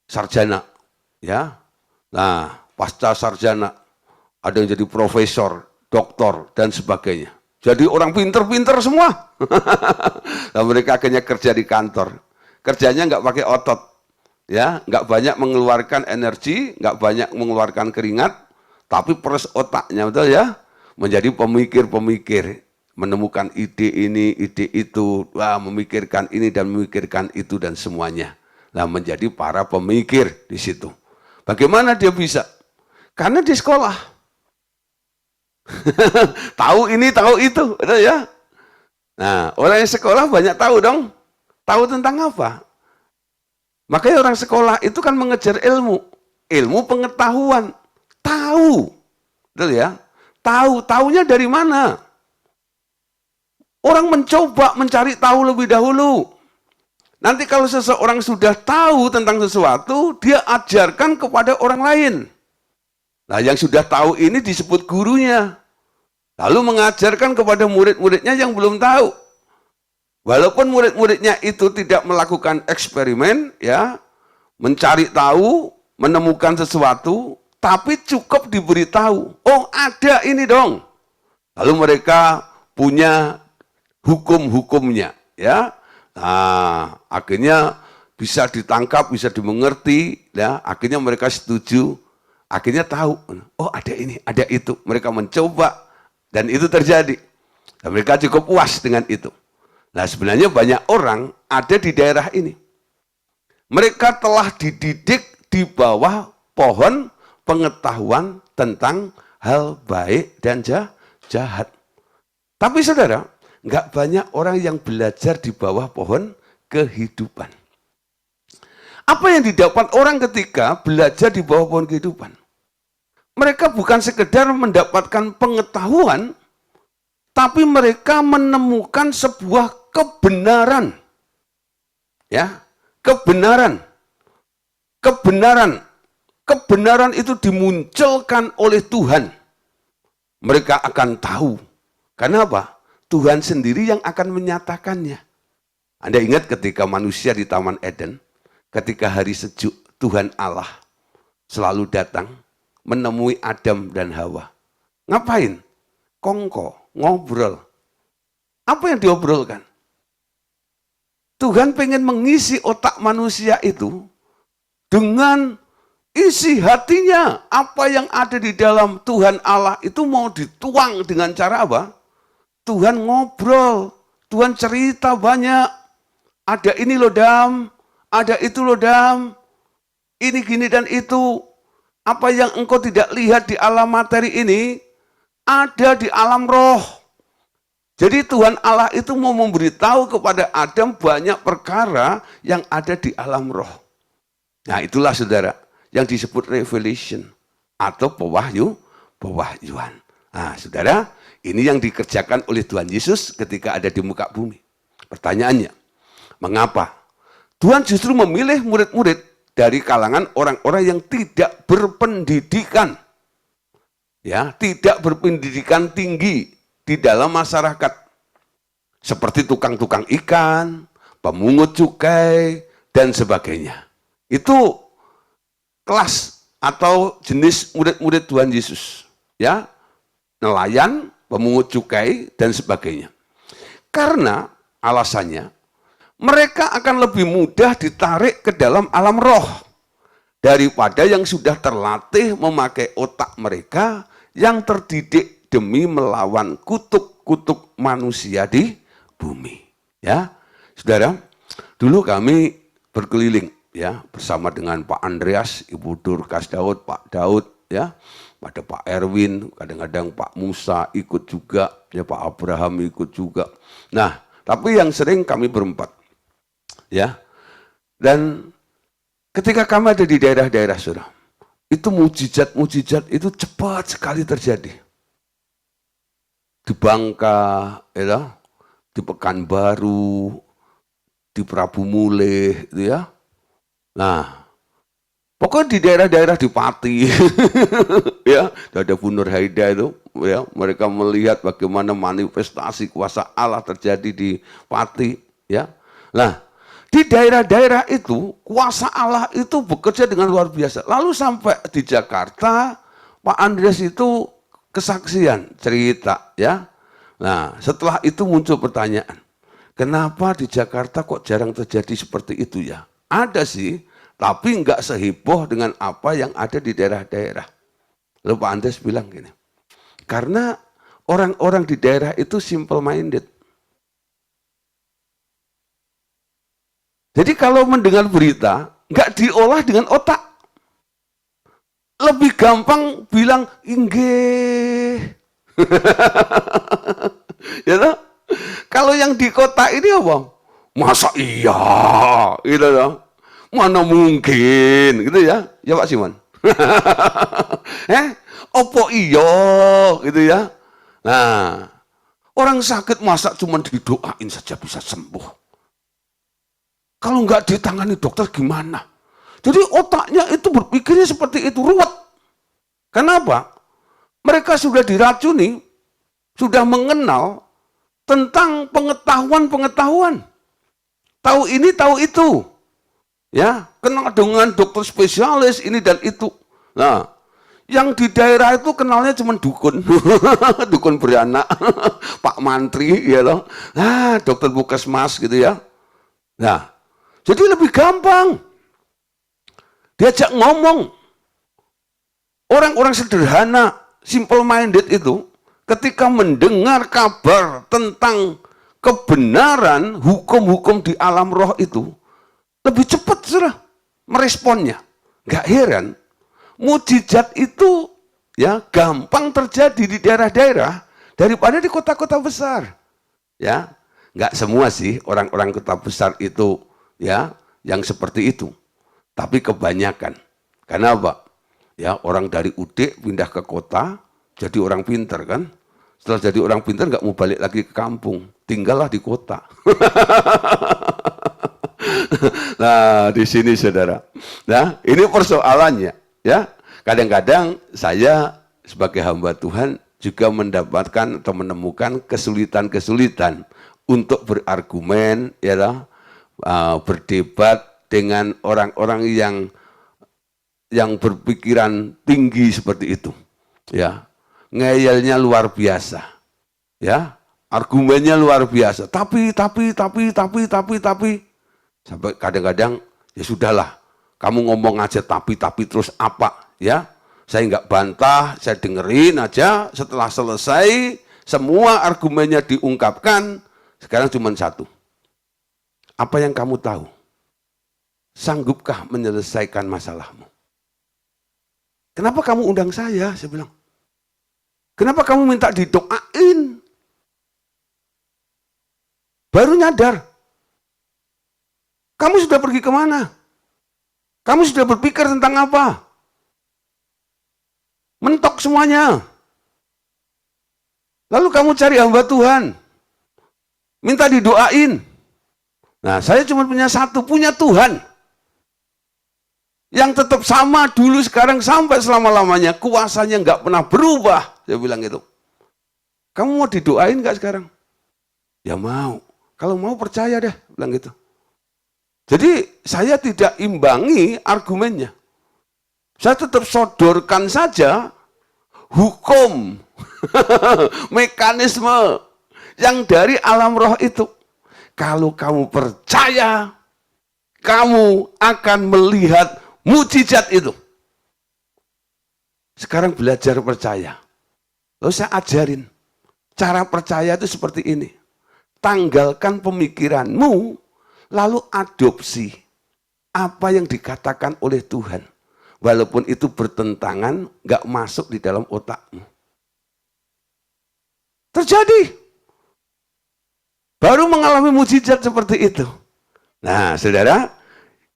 sarjana, ya. Nah, pasca sarjana ada yang jadi profesor, doktor dan sebagainya. Jadi orang pinter-pinter semua. Nah, mereka akhirnya kerja di kantor. Kerjanya nggak pakai otot, ya, nggak banyak mengeluarkan energi, nggak banyak mengeluarkan keringat, tapi peres otaknya, betul ya, menjadi pemikir-pemikir, menemukan ide ini, ide itu, wah, memikirkan ini dan memikirkan itu dan semuanya. Nah, menjadi para pemikir di situ. Bagaimana dia bisa? Karena di sekolah. Tahu ini, tahu itu, betul ya? Nah, orang yang sekolah banyak tahu dong. Tahu tentang apa? Makanya orang sekolah itu kan mengejar ilmu. Ilmu pengetahuan. Tahu. Betul ya? Tahu. Tahunya dari mana? Orang mencoba mencari tahu lebih dahulu. Nanti kalau seseorang sudah tahu tentang sesuatu, dia ajarkan kepada orang lain. Nah, yang sudah tahu ini disebut gurunya. Lalu mengajarkan kepada murid-muridnya yang belum tahu. Walaupun murid-muridnya itu tidak melakukan eksperimen, ya, mencari tahu, menemukan sesuatu, tapi cukup diberitahu. Oh, ada ini dong. Lalu mereka punya hukum-hukumnya, ya. Nah, akhirnya bisa ditangkap, bisa dimengerti, ya. Akhirnya mereka setuju, akhirnya tahu. Oh, ada ini, ada itu. Mereka mencoba dan itu terjadi. Dan mereka cukup puas dengan itu. Nah, sebenarnya banyak orang ada di daerah ini. Mereka telah dididik di bawah pohon pengetahuan tentang hal baik dan jahat. Tapi saudara, nggak banyak orang yang belajar di bawah pohon kehidupan. Apa yang didapat orang ketika belajar di bawah pohon kehidupan? Mereka bukan sekedar mendapatkan pengetahuan, tapi mereka menemukan sebuah kebenaran. Ya, kebenaran. Kebenaran itu dimunculkan oleh Tuhan. Mereka akan tahu. Karena apa? Tuhan sendiri yang akan menyatakannya. Anda ingat ketika manusia di Taman Eden, ketika hari sejuk, Tuhan Allah selalu datang menemui Adam dan Hawa. Ngapain? Kongko, ngobrol. Apa yang diobrolkan? Tuhan pengen mengisi otak manusia itu dengan isi hatinya. Apa yang ada di dalam Tuhan Allah itu mau dituang dengan cara apa? Tuhan ngobrol, Tuhan cerita banyak. Ada ini loh Dam, ada itu loh Dam, ini gini dan itu. Apa yang engkau tidak lihat di alam materi ini, ada di alam roh. Jadi Tuhan Allah itu mau memberitahu kepada Adam banyak perkara yang ada di alam roh. Nah, itulah saudara yang disebut revelation atau pewahyuan. Nah, saudara, ini yang dikerjakan oleh Tuhan Yesus ketika ada di muka bumi. Pertanyaannya, mengapa Tuhan justru memilih murid-murid dari kalangan orang-orang yang tidak berpendidikan? Ya, tidak berpendidikan tinggi di dalam masyarakat. Seperti tukang-tukang ikan, pemungut cukai, dan sebagainya. Itu kelas atau jenis murid-murid Tuhan Yesus. Ya, nelayan, pemungut cukai, dan sebagainya. Karena alasannya, mereka akan lebih mudah ditarik ke dalam alam roh daripada yang sudah terlatih memakai otak mereka yang terdidik demi melawan kutuk-kutuk manusia di bumi. Ya, saudara, dulu kami berkeliling ya bersama dengan Pak Andreas, Ibu Dorcas Daud, Pak Daud, ya, ada Pak Erwin, kadang-kadang Pak Musa ikut juga, ya Pak Abraham ikut juga. Nah, tapi yang sering kami berempat, ya, Dan ketika kami ada di daerah-daerah saudara, itu mujizat-mujizat itu cepat sekali terjadi. Di Bangka, ya, di Pekanbaru, di Prabu Mulih, itu ya. Nah, pokoknya di daerah-daerah di Pati, ya, ada Bu Nur Haida itu, ya, mereka melihat bagaimana manifestasi kuasa Allah terjadi di Pati, ya. Nah, di daerah-daerah itu kuasa Allah itu bekerja dengan luar biasa. Lalu sampai di Jakarta, Pak Andreas itu kesaksian cerita, ya. Nah, setelah itu muncul pertanyaan, kenapa di Jakarta kok jarang terjadi seperti itu ya? Ada sih, tapi nggak seheboh dengan apa yang ada di daerah-daerah. Lalu Pak Andreas bilang gini, karena orang-orang di daerah itu simple minded. Jadi kalau mendengar berita, nggak diolah dengan otak. Lebih gampang bilang, inggih. Ya toh? Kalau yang di kota ini apa? Masa iya? Gitu loh. Mana mungkin? Gitu ya. Ya Pak Simon. Opo iyo? Gitu ya. Nah, orang sakit masa cuma didoain saja bisa sembuh. Kalau nggak ditangani dokter gimana? Jadi otaknya itu berpikirnya seperti itu, ruwet. Kenapa? Mereka sudah diracuni, sudah mengenal tentang pengetahuan-pengetahuan. Tahu ini, tahu itu. Ya, kenal dengan dokter spesialis ini dan itu. Nah, yang di daerah itu kenalnya cuma dukun. Dukun beranak, Pak Mantri, ya loh. Nah, dokter Puskesmas gitu ya. Nah, jadi lebih gampang. Diajak ngomong. Orang-orang sederhana, simple minded itu, ketika mendengar kabar tentang kebenaran hukum-hukum di alam roh itu, lebih cepat sudah meresponnya. Gak heran, mujizat itu ya gampang terjadi di daerah-daerah daripada di kota-kota besar. Ya, nggak semua sih orang-orang kota besar itu ya yang seperti itu, tapi kebanyakan. Karena apa? Ya, orang dari UD pindah ke kota jadi orang pintar kan. Setelah jadi orang pintar nggak mau balik lagi ke kampung, tinggallah di kota. Nah, di sini saudara. Nah, ini persoalannya ya. Kadang-kadang saya sebagai hamba Tuhan juga mendapatkan atau menemukan kesulitan-kesulitan untuk berargumen ya, berdebat dengan orang-orang yang berpikiran tinggi seperti itu. Ya, ngeyelnya luar biasa. Ya, argumennya luar biasa. Tapi sampai kadang-kadang ya sudahlah, kamu ngomong aja tapi terus apa ya? Saya nggak bantah, saya dengerin aja. Setelah selesai, semua argumennya diungkapkan. Sekarang cuma satu. Apa yang kamu tahu? Sanggupkah menyelesaikan masalahmu? Kenapa kamu undang saya? Saya bilang. Kenapa kamu minta didoain? Baru nyadar. Kamu sudah pergi kemana? Kamu sudah berpikir tentang apa? Mentok semuanya. Lalu kamu cari hamba Tuhan. Minta didoain. Nah, saya cuma punya satu, punya Tuhan. Yang tetap sama dulu, sekarang, sampai selama-lamanya. Kuasanya nggak pernah berubah. Saya bilang gitu. Kamu mau didoain nggak sekarang? Ya mau. Kalau mau percaya deh, bilang gitu. Jadi saya tidak imbangi argumennya. Saya tetap sodorkan saja hukum, mekanisme yang dari alam roh itu. Kalau kamu percaya, kamu akan melihat mujizat itu. Sekarang belajar percaya. Lalu saya ajarin, cara percaya itu seperti ini. Tanggalkan pemikiranmu, lalu adopsi apa yang dikatakan oleh Tuhan. Walaupun itu bertentangan, nggak masuk di dalam otakmu. Terjadi. Baru mengalami mujizat seperti itu. Nah, saudara,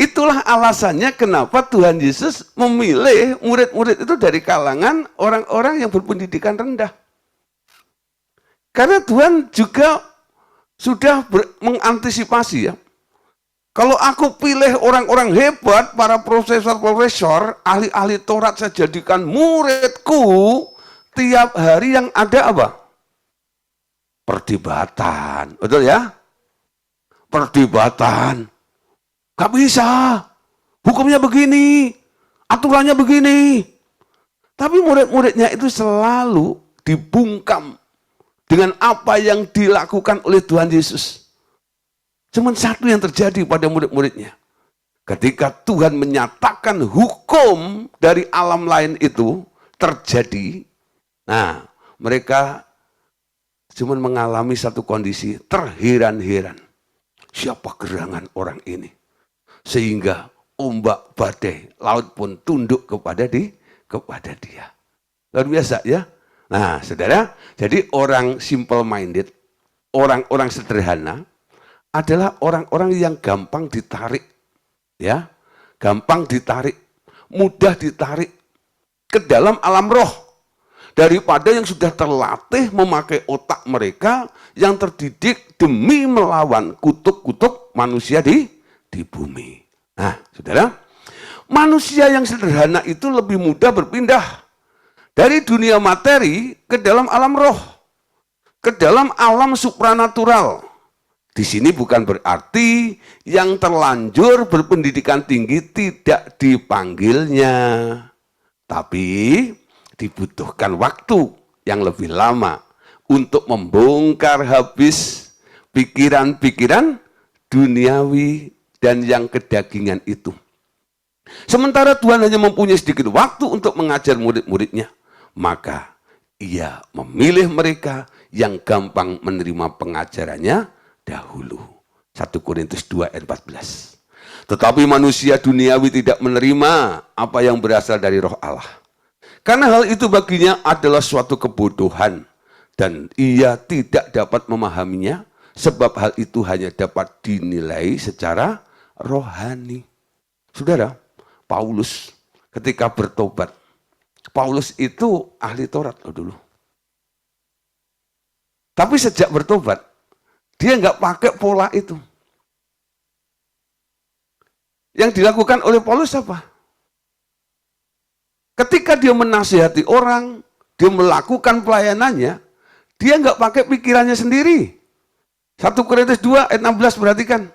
Itulah alasannya kenapa Tuhan Yesus memilih murid-murid itu dari kalangan orang-orang yang berpendidikan rendah. Karena Tuhan juga sudah mengantisipasi ya. Kalau aku pilih orang-orang hebat, para profesor-profesor, ahli-ahli Taurat saya jadikan muridku, tiap hari yang ada apa? Perdebatan. Betul ya? Perdebatan. Gak bisa. Hukumnya begini. Aturannya begini. Tapi murid-muridnya itu selalu dibungkam dengan apa yang dilakukan oleh Tuhan Yesus. Cuma satu yang terjadi pada murid-muridnya. Ketika Tuhan menyatakan hukum dari alam lain itu terjadi, nah mereka cuma mengalami satu kondisi terheran-heran. Siapa gerangan orang ini? Sehingga ombak badai laut pun tunduk kepada dia. Luar biasa ya. Nah, saudara, jadi orang simple minded, orang-orang sederhana adalah orang-orang yang gampang ditarik, ya, gampang ditarik, mudah ditarik ke dalam alam roh daripada yang sudah terlatih memakai otak mereka yang terdidik demi melawan kutub-kutub manusia di bumi. Nah, saudara, manusia yang sederhana itu lebih mudah berpindah dari dunia materi ke dalam alam roh, ke dalam alam supranatural. Di sini bukan berarti yang terlanjur berpendidikan tinggi tidak dipanggilnya, tapi dibutuhkan waktu yang lebih lama untuk membongkar habis pikiran-pikiran duniawi dan yang kedagingan itu. Sementara Tuhan hanya mempunyai sedikit waktu untuk mengajar murid-muridnya, maka ia memilih mereka yang gampang menerima pengajarannya dahulu. 1 Korintus 2 ayat 14. Tetapi manusia duniawi tidak menerima apa yang berasal dari roh Allah. Karena hal itu baginya adalah suatu kebodohan dan ia tidak dapat memahaminya sebab hal itu hanya dapat dinilai secara rohani. Saudara, Paulus ketika bertobat, Paulus itu ahli Taurat loh dulu. Tapi sejak bertobat, dia nggak pakai pola itu. Yang dilakukan oleh Paulus apa? Ketika dia menasihati orang, dia melakukan pelayanannya, dia nggak pakai pikirannya sendiri. 1 Korintus 2 ayat 16 perhatikan.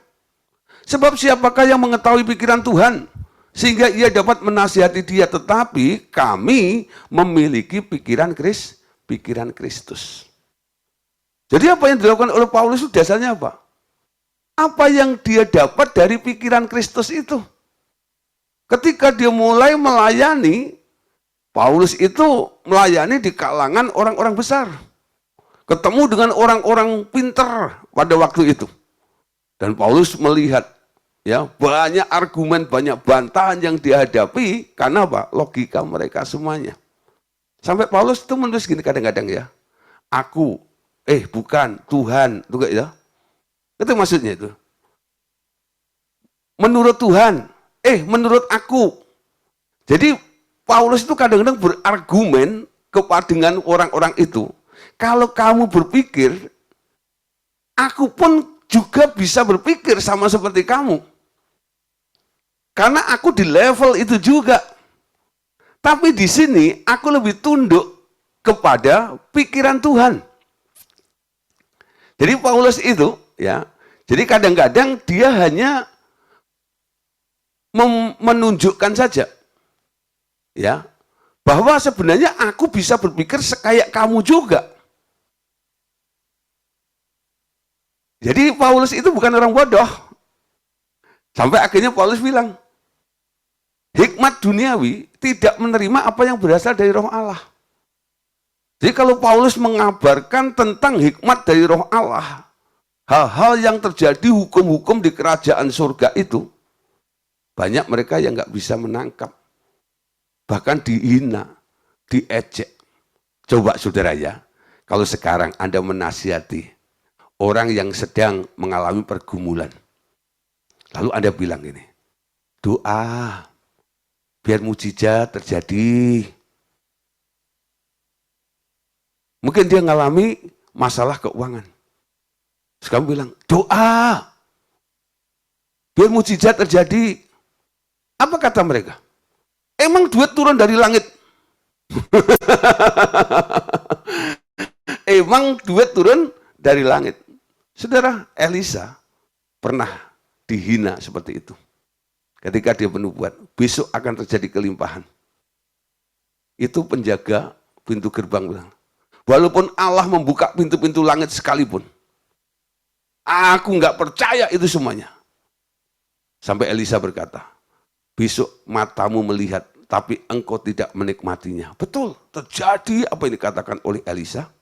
Sebab siapakah yang mengetahui pikiran Tuhan sehingga ia dapat menasihati dia, tetapi kami memiliki pikiran Kristus. Jadi apa yang dilakukan oleh Paulus itu dasarnya apa? Apa yang dia dapat dari pikiran Kristus itu? Ketika dia mulai melayani, Paulus itu melayani di kalangan orang-orang besar. Ketemu dengan orang-orang pintar pada waktu itu. Dan Paulus melihat ya banyak argumen, banyak bantahan yang dihadapi karena apa? Logika mereka semuanya. Sampai Paulus itu menulis gini kadang-kadang ya. Aku, bukan, Tuhan, itu ya. Itu maksudnya itu. Menurut Tuhan, menurut aku. Jadi Paulus itu kadang-kadang berargumen dengan orang-orang itu. Kalau kamu berpikir, aku pun juga bisa berpikir sama seperti kamu. Karena aku di level itu juga. Tapi di sini aku lebih tunduk kepada pikiran Tuhan. Jadi Paulus itu ya, jadi kadang-kadang dia hanya menunjukkan saja ya bahwa sebenarnya aku bisa berpikir sekayak kamu juga. Jadi Paulus itu bukan orang bodoh. Sampai akhirnya Paulus bilang, hikmat duniawi tidak menerima apa yang berasal dari roh Allah. Jadi kalau Paulus mengabarkan tentang hikmat dari roh Allah, hal-hal yang terjadi, hukum-hukum di kerajaan surga itu, banyak mereka yang nggak bisa menangkap. Bahkan dihina, diejek. Coba saudara ya, kalau sekarang Anda menasihati orang yang sedang mengalami pergumulan, lalu Anda bilang gini, doa, biar mujizat terjadi. Mungkin dia ngalami masalah keuangan. Terus kamu bilang, doa, biar mujizat terjadi. Apa kata mereka? Emang duit turun dari langit? Emang duit turun dari langit? Saudara, Elisa pernah dihina seperti itu. Ketika dia bernubuat, besok akan terjadi kelimpahan. Itu penjaga pintu gerbang bilang, walaupun Allah membuka pintu-pintu langit sekalipun, aku nggak percaya itu semuanya. Sampai Elisa berkata, besok matamu melihat, tapi engkau tidak menikmatinya. Betul, terjadi apa yang dikatakan oleh Elisa.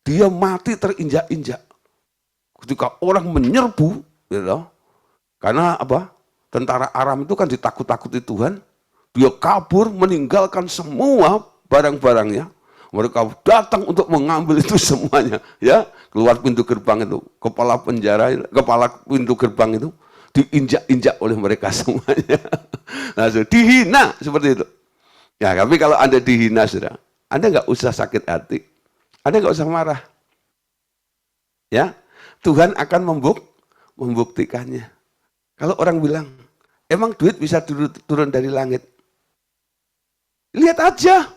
Dia mati terinjak-injak. Ketika orang menyerbu, gitu, karena apa? Tentara Aram itu kan ditakut-takuti Tuhan. Dia kabur, meninggalkan semua barang-barangnya. Mereka datang untuk mengambil itu semuanya, ya, keluar pintu gerbang itu, kepala pintu gerbang itu diinjak-injak oleh mereka semuanya. Nah, dihina seperti itu. Ya, tapi kalau Anda dihina, saudara, Anda nggak usah sakit hati, Anda nggak usah marah. Ya, Tuhan akan membuktikannya. Kalau orang bilang, emang duit bisa turun dari langit? Lihat aja.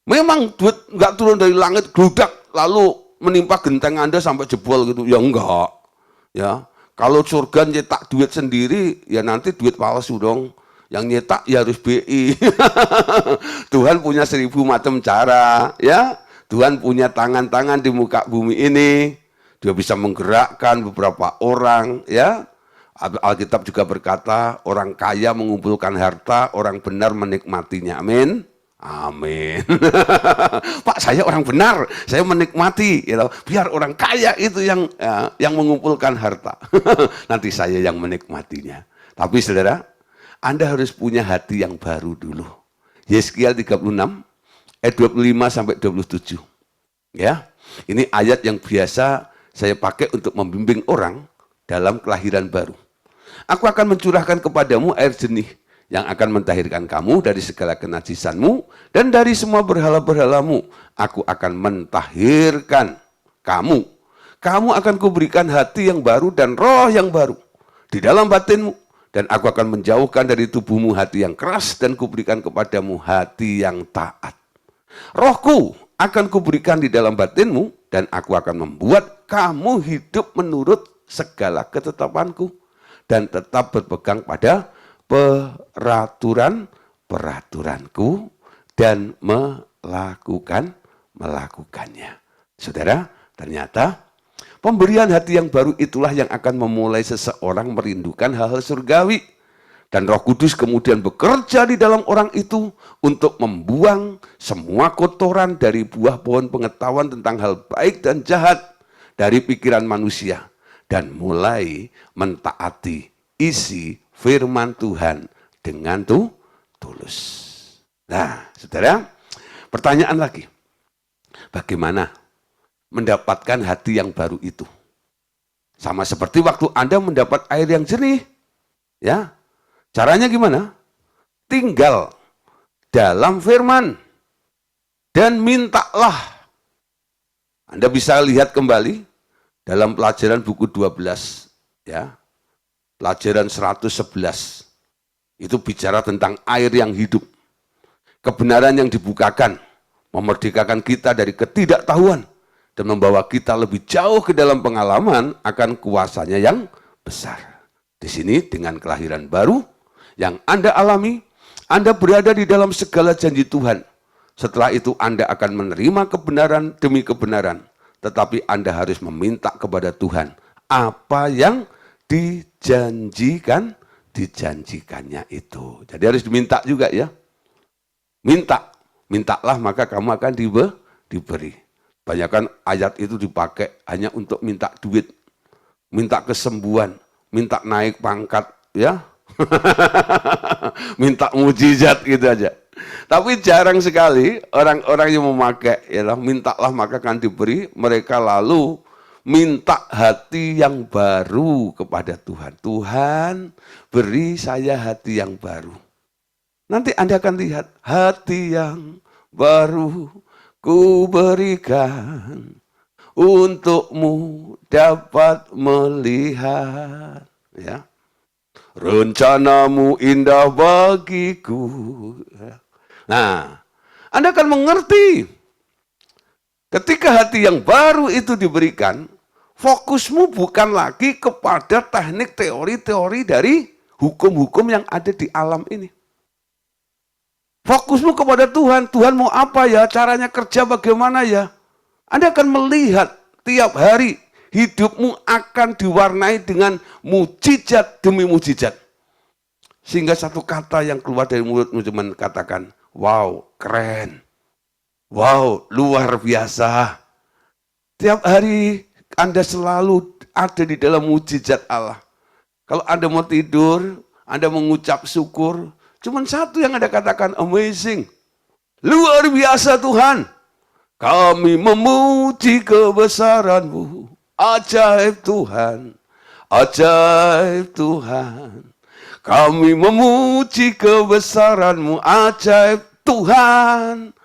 Memang duit nggak turun dari langit, geludak, lalu menimpa genteng Anda sampai jebol gitu. Ya enggak. Ya, kalau surga nyetak duit sendiri, ya nanti duit palsu dong. Yang nyetak ya harus BI. Tuhan punya 1000 macam cara, ya. Tuhan punya tangan-tangan di muka bumi ini. Dia bisa menggerakkan beberapa orang, ya. Alkitab juga berkata, orang kaya mengumpulkan harta, orang benar menikmatinya. Amin. Amin. Pak, saya orang benar, saya menikmati, gitu. Biar orang kaya itu yang mengumpulkan harta. Nanti saya yang menikmatinya. Tapi saudara, Anda harus punya hati yang baru dulu. Yeskiel 36 ayat 25 sampai 27. Ya, ini ayat yang biasa saya pakai untuk membimbing orang dalam kelahiran baru. Aku akan mencurahkan kepadamu air jernih yang akan mentahirkan kamu dari segala kenajisanmu dan dari semua berhala-berhalamu. Aku akan mentahirkan kamu. Kamu akan kuberikan hati yang baru dan roh yang baru di dalam batinmu. Dan aku akan menjauhkan dari tubuhmu hati yang keras dan kuberikan kepadamu hati yang taat. Rohku akan kuberikan di dalam batinmu dan aku akan membuat kamu hidup menurut segala ketetapanku dan tetap berpegang pada peraturan-peraturanku dan melakukannya. Saudara, ternyata pemberian hati yang baru itulah yang akan memulai seseorang merindukan hal-hal surgawi. Dan Roh Kudus kemudian bekerja di dalam orang itu untuk membuang semua kotoran dari buah pohon pengetahuan tentang hal baik dan jahat dari pikiran manusia. Dan mulai mentaati isi firman Tuhan dengan tulus. Nah, saudara, pertanyaan lagi. Bagaimana mendapatkan hati yang baru itu? Sama seperti waktu Anda mendapat air yang jernih. Ya, caranya gimana? Tinggal dalam firman dan mintalah. Anda bisa lihat kembali dalam pelajaran buku 12, ya. Pelajaran 111. Itu bicara tentang air yang hidup. Kebenaran yang dibukakan memerdekakan kita dari ketidaktahuan dan membawa kita lebih jauh ke dalam pengalaman akan kuasanya yang besar. Di sini dengan kelahiran baru yang Anda alami, Anda berada di dalam segala janji Tuhan. Setelah itu Anda akan menerima kebenaran demi kebenaran, tetapi Anda harus meminta kepada Tuhan apa yang dijanjikannya itu. Jadi harus diminta juga ya. Mintalah maka kamu akan diberi. Banyakan ayat itu dipakai hanya untuk minta duit, minta kesembuhan, minta naik pangkat, ya. Minta mujizat gitu aja. Tapi jarang sekali orang-orang yang memakai, ya, mintalah maka akan diberi, mereka lalu minta hati yang baru kepada Tuhan. Tuhan, beri saya hati yang baru. Nanti Anda akan lihat, hati yang baru ku berikan untukmu dapat melihat. Ya. Rencanamu indah bagiku. Nah, Anda akan mengerti ketika hati yang baru itu diberikan, fokusmu bukan lagi kepada teknik teori-teori dari hukum-hukum yang ada di alam ini. Fokusmu kepada Tuhan. Tuhan mau apa ya? Caranya kerja bagaimana ya? Anda akan melihat tiap hari hidupmu akan diwarnai dengan mujizat demi mujizat. Sehingga satu kata yang keluar dari mulutmu cuma katakan, wow, keren. Wow, luar biasa. Tiap hari Anda selalu ada di dalam mujizat Allah. Kalau Anda mau tidur, Anda mengucap syukur, cuma satu yang Anda katakan, amazing. Luar biasa Tuhan. Kami memuji kebesaran-Mu. Ajaib Tuhan. Ajaib Tuhan. Kami memuji kebesaran-Mu. Ajaib Tuhan.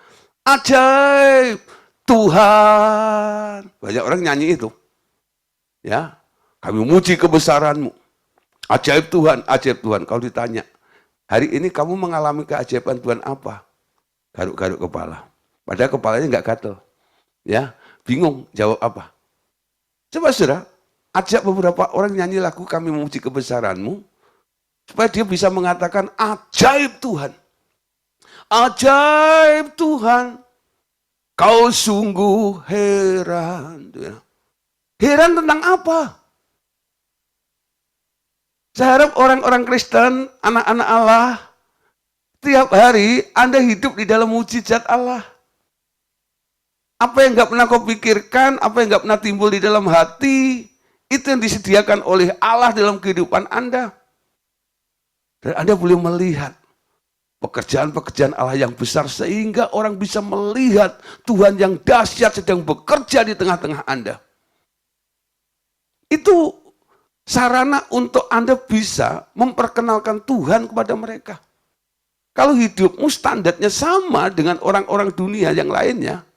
Ajaib Tuhan. Banyak orang nyanyi itu. Ya, kami memuji kebesaran-Mu. Ajaib Tuhan, ajaib Tuhan. Kalau ditanya, hari ini kamu mengalami keajaiban Tuhan apa? Garuk-garuk kepala. Padahal kepalanya nggak gatel. Ya, bingung jawab apa. Coba saudara, ajak beberapa orang nyanyi lagu kami memuji kebesaran-Mu. Supaya dia bisa mengatakan ajaib Tuhan. Ajaib Tuhan, kau sungguh heran. Heran tentang apa? Saya harap orang-orang Kristen, anak-anak Allah, tiap hari Anda hidup di dalam mujizat Allah. Apa yang nggak pernah kau pikirkan, apa yang nggak pernah timbul di dalam hati, itu yang disediakan oleh Allah dalam kehidupan Anda. Dan Anda boleh melihat pekerjaan-pekerjaan Allah yang besar sehingga orang bisa melihat Tuhan yang dahsyat sedang bekerja di tengah-tengah Anda. Itu sarana untuk Anda bisa memperkenalkan Tuhan kepada mereka. Kalau hidupmu standarnya sama dengan orang-orang dunia yang lainnya,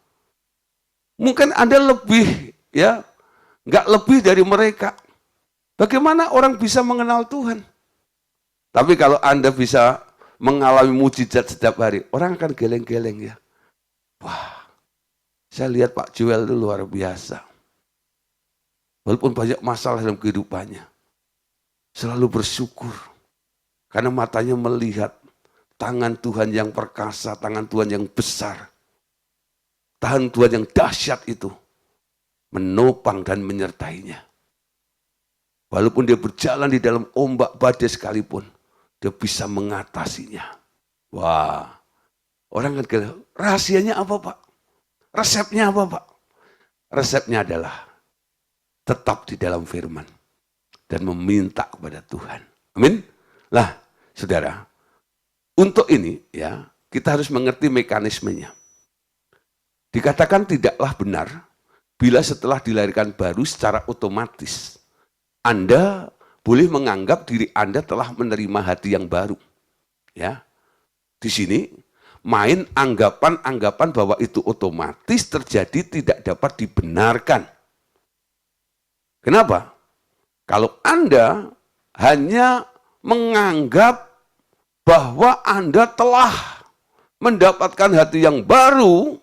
mungkin Anda lebih, ya, nggak lebih dari mereka. Bagaimana orang bisa mengenal Tuhan? Tapi kalau Anda bisa mengalami mujizat setiap hari, orang akan geleng-geleng ya. Wah, saya lihat Pak Joel itu luar biasa. Walaupun banyak masalah dalam kehidupannya, selalu bersyukur. Karena matanya melihat tangan Tuhan yang perkasa, tangan Tuhan yang besar. Tangan Tuhan yang dahsyat itu menopang dan menyertainya. Walaupun dia berjalan di dalam ombak badai sekalipun, dia bisa mengatasinya. Wah, orang kan kira, rahasianya apa Pak? Resepnya apa Pak? Resepnya adalah tetap di dalam firman dan meminta kepada Tuhan. Amin. Lah, saudara, untuk ini ya kita harus mengerti mekanismenya. Dikatakan tidaklah benar bila setelah dilahirkan baru secara otomatis Anda boleh menganggap diri Anda telah menerima hati yang baru. Ya. Di sini main anggapan-anggapan bahwa itu otomatis terjadi tidak dapat dibenarkan. Kenapa? Kalau Anda hanya menganggap bahwa Anda telah mendapatkan hati yang baru,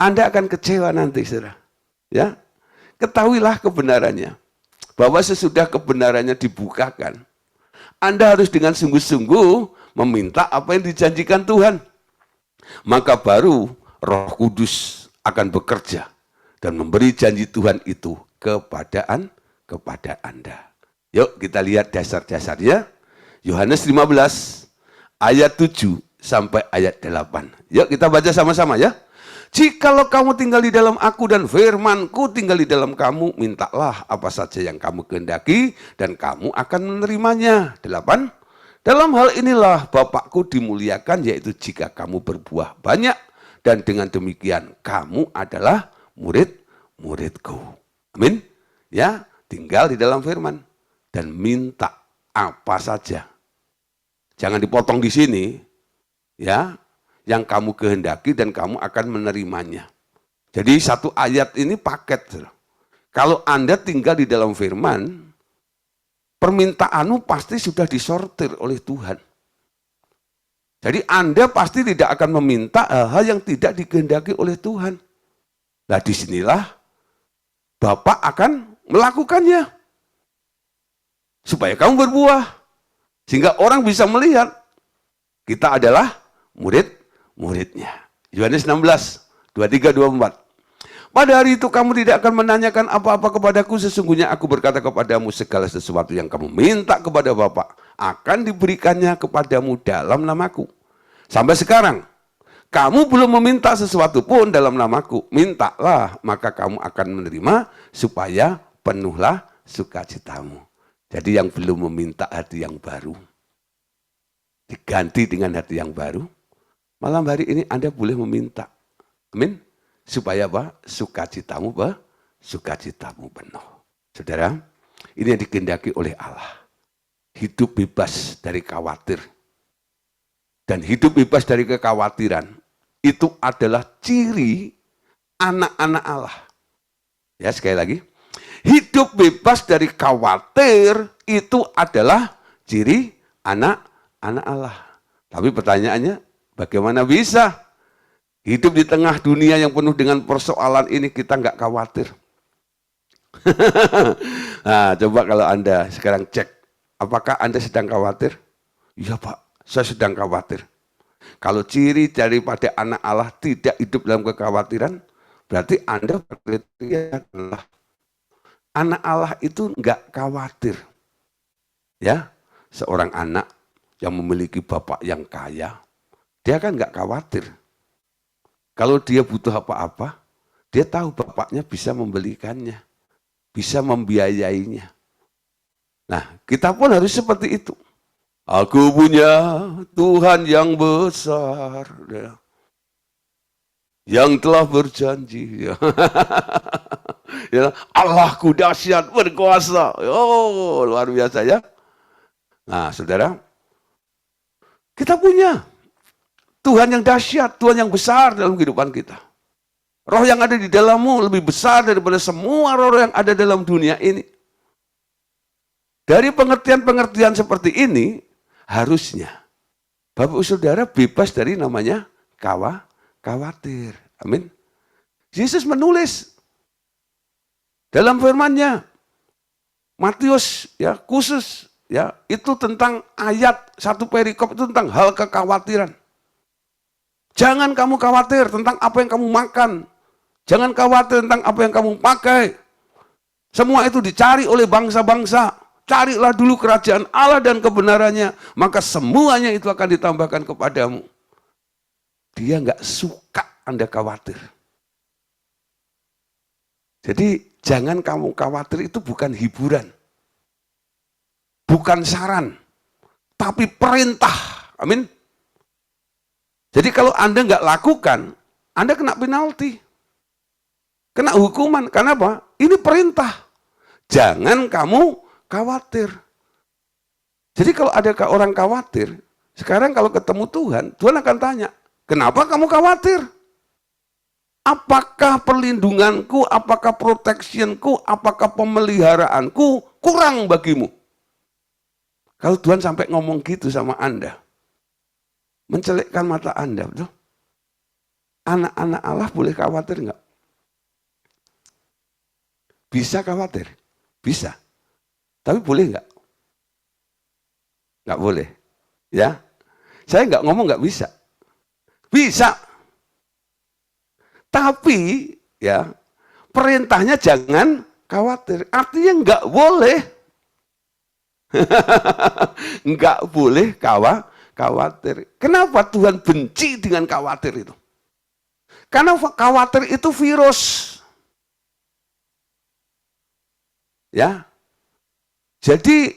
Anda akan kecewa nanti, saudara. Ya, ketahuilah kebenarannya. Bahwa sesudah kebenarannya dibukakan, Anda harus dengan sungguh-sungguh meminta apa yang dijanjikan Tuhan. Maka baru Roh Kudus akan bekerja dan memberi janji Tuhan itu kepada Anda. Yuk kita lihat dasar-dasarnya. Yohanes 15 ayat 7 sampai ayat 8. Yuk kita baca sama-sama ya. Jikalau kamu tinggal di dalam aku dan firman-Ku tinggal di dalam kamu, mintalah apa saja yang kamu kehendaki dan kamu akan menerimanya. 8. Dalam hal inilah Bapa-Ku dimuliakan, yaitu jika kamu berbuah banyak dan dengan demikian kamu adalah murid muridku. Amin. Ya, tinggal di dalam firman dan minta apa saja. Jangan dipotong di sini, ya, yang kamu kehendaki dan kamu akan menerimanya. Jadi satu ayat ini paket. Kalau Anda tinggal di dalam firman, permintaanmu pasti sudah disortir oleh Tuhan. Jadi Anda pasti tidak akan meminta hal-hal yang tidak dikehendaki oleh Tuhan. Nah disinilah Bapak akan melakukannya. Supaya kamu berbuah. Sehingga orang bisa melihat kita adalah murid-muridnya. Yohanes 16, 23, 24. Pada hari itu kamu tidak akan menanyakan apa-apa kepadaku, sesungguhnya aku berkata kepadamu segala sesuatu yang kamu minta kepada Bapa akan diberikannya kepadamu dalam namaku. Sampai sekarang, kamu belum meminta sesuatu pun dalam namaku. Mintalah, maka kamu akan menerima supaya penuhlah sukacitamu. Jadi yang belum meminta hati yang baru, diganti dengan hati yang baru. Malam hari ini Anda boleh meminta. Amin. Supaya apa? Sukacitamu penuh. Saudara, ini yang dikehendaki oleh Allah. Hidup bebas dari khawatir. Dan hidup bebas dari kekhawatiran. Itu adalah ciri anak-anak Allah. Ya, sekali lagi. Hidup bebas dari khawatir itu adalah ciri anak-anak Allah. Tapi pertanyaannya, bagaimana bisa? Hidup di tengah dunia yang penuh dengan persoalan ini kita nggak khawatir. Nah, coba kalau Anda sekarang cek, apakah Anda sedang khawatir? Iya Pak, saya sedang khawatir. Kalau ciri daripada anak Allah tidak hidup dalam kekhawatiran, berarti Anda berkriteria adalah anak Allah itu nggak khawatir. Ya, seorang anak yang memiliki bapak yang kaya, dia kan nggak khawatir. Kalau dia butuh apa-apa, dia tahu bapaknya bisa membelikannya, bisa membiayainya. Nah, kita pun harus seperti itu. Aku punya Tuhan yang besar, yang telah berjanji. Ya, Allahku dahsyat berkuasa. Oh, luar biasa ya. Nah, saudara, kita punya Tuhan yang dahsyat, Tuhan yang besar dalam kehidupan kita. Roh yang ada di dalammu lebih besar daripada semua roh yang ada dalam dunia ini. Dari pengertian-pengertian seperti ini, harusnya Bapak Ibu Saudara bebas dari namanya khawatir. Amin. Yesus menulis dalam firman-Nya, Matius ya khusus ya itu tentang ayat satu perikop itu tentang hal kekhawatiran. Jangan kamu khawatir tentang apa yang kamu makan. Jangan khawatir tentang apa yang kamu pakai. Semua itu dicari oleh bangsa-bangsa. Carilah dulu kerajaan Allah dan kebenarannya. Maka semuanya itu akan ditambahkan kepadamu. Dia nggak suka Anda khawatir. Jadi jangan kamu khawatir itu bukan hiburan. Bukan saran. Tapi perintah. Amin. Jadi kalau Anda nggak lakukan, Anda kena penalti. Kena hukuman. Kenapa? Ini perintah. Jangan kamu khawatir. Jadi kalau ada orang khawatir, sekarang kalau ketemu Tuhan, Tuhan akan tanya, kenapa kamu khawatir? Apakah perlindunganku, apakah protectionku, apakah pemeliharaanku kurang bagimu? Kalau Tuhan sampai ngomong gitu sama Anda, mencelikkan mata Anda, betul? Anak-anak Allah boleh khawatir enggak? Bisa khawatir? Bisa. Tapi boleh enggak? Enggak boleh. Ya. Saya enggak ngomong enggak bisa. Bisa. Tapi ya, perintahnya jangan khawatir. Artinya enggak boleh. Enggak boleh khawatir. Kenapa Tuhan benci dengan khawatir itu? Karena khawatir itu virus. Ya. Jadi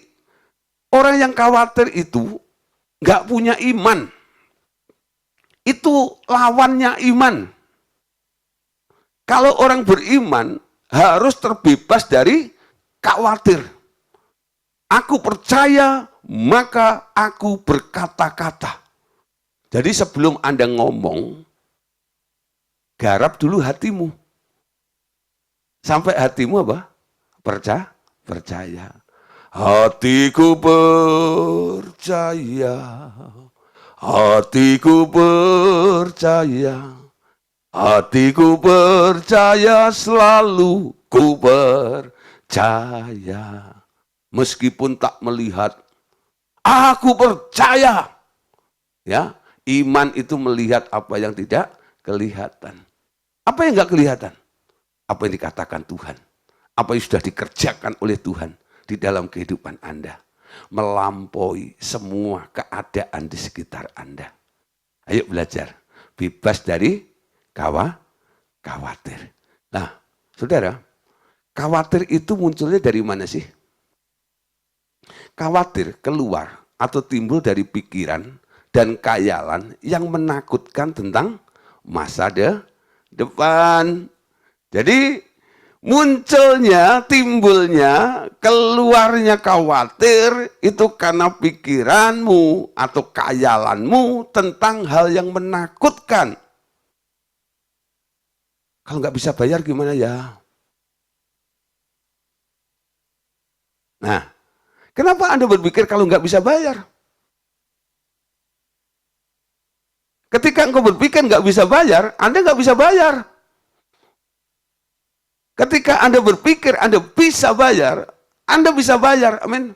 orang yang khawatir itu nggak punya iman. Itu lawannya iman. Kalau orang beriman, harus terbebas dari khawatir. Aku percaya, maka aku berkata-kata. Jadi sebelum Anda ngomong, garap dulu hatimu. Sampai hatimu apa? Percaya. Hatiku percaya. Hatiku percaya. Hatiku percaya, selalu ku percaya. Meskipun tak melihat, aku percaya. Ya, iman itu melihat apa yang tidak kelihatan. Apa yang enggak kelihatan? Apa yang dikatakan Tuhan. Apa yang sudah dikerjakan oleh Tuhan di dalam kehidupan Anda. Melampaui semua keadaan di sekitar Anda. Ayo belajar. Bebas dari khawatir. Nah, saudara, khawatir itu munculnya dari mana sih? Khawatir keluar atau timbul dari pikiran dan khayalan yang menakutkan tentang masa depan. Jadi munculnya, timbulnya, keluarnya khawatir itu karena pikiranmu atau khayalanmu tentang hal yang menakutkan. Kalau nggak bisa bayar gimana ya? Nah, kenapa Anda berpikir kalau nggak bisa bayar? Ketika engkau berpikir nggak bisa bayar, Anda nggak bisa bayar. Ketika Anda berpikir Anda bisa bayar, Anda bisa bayar. Amin.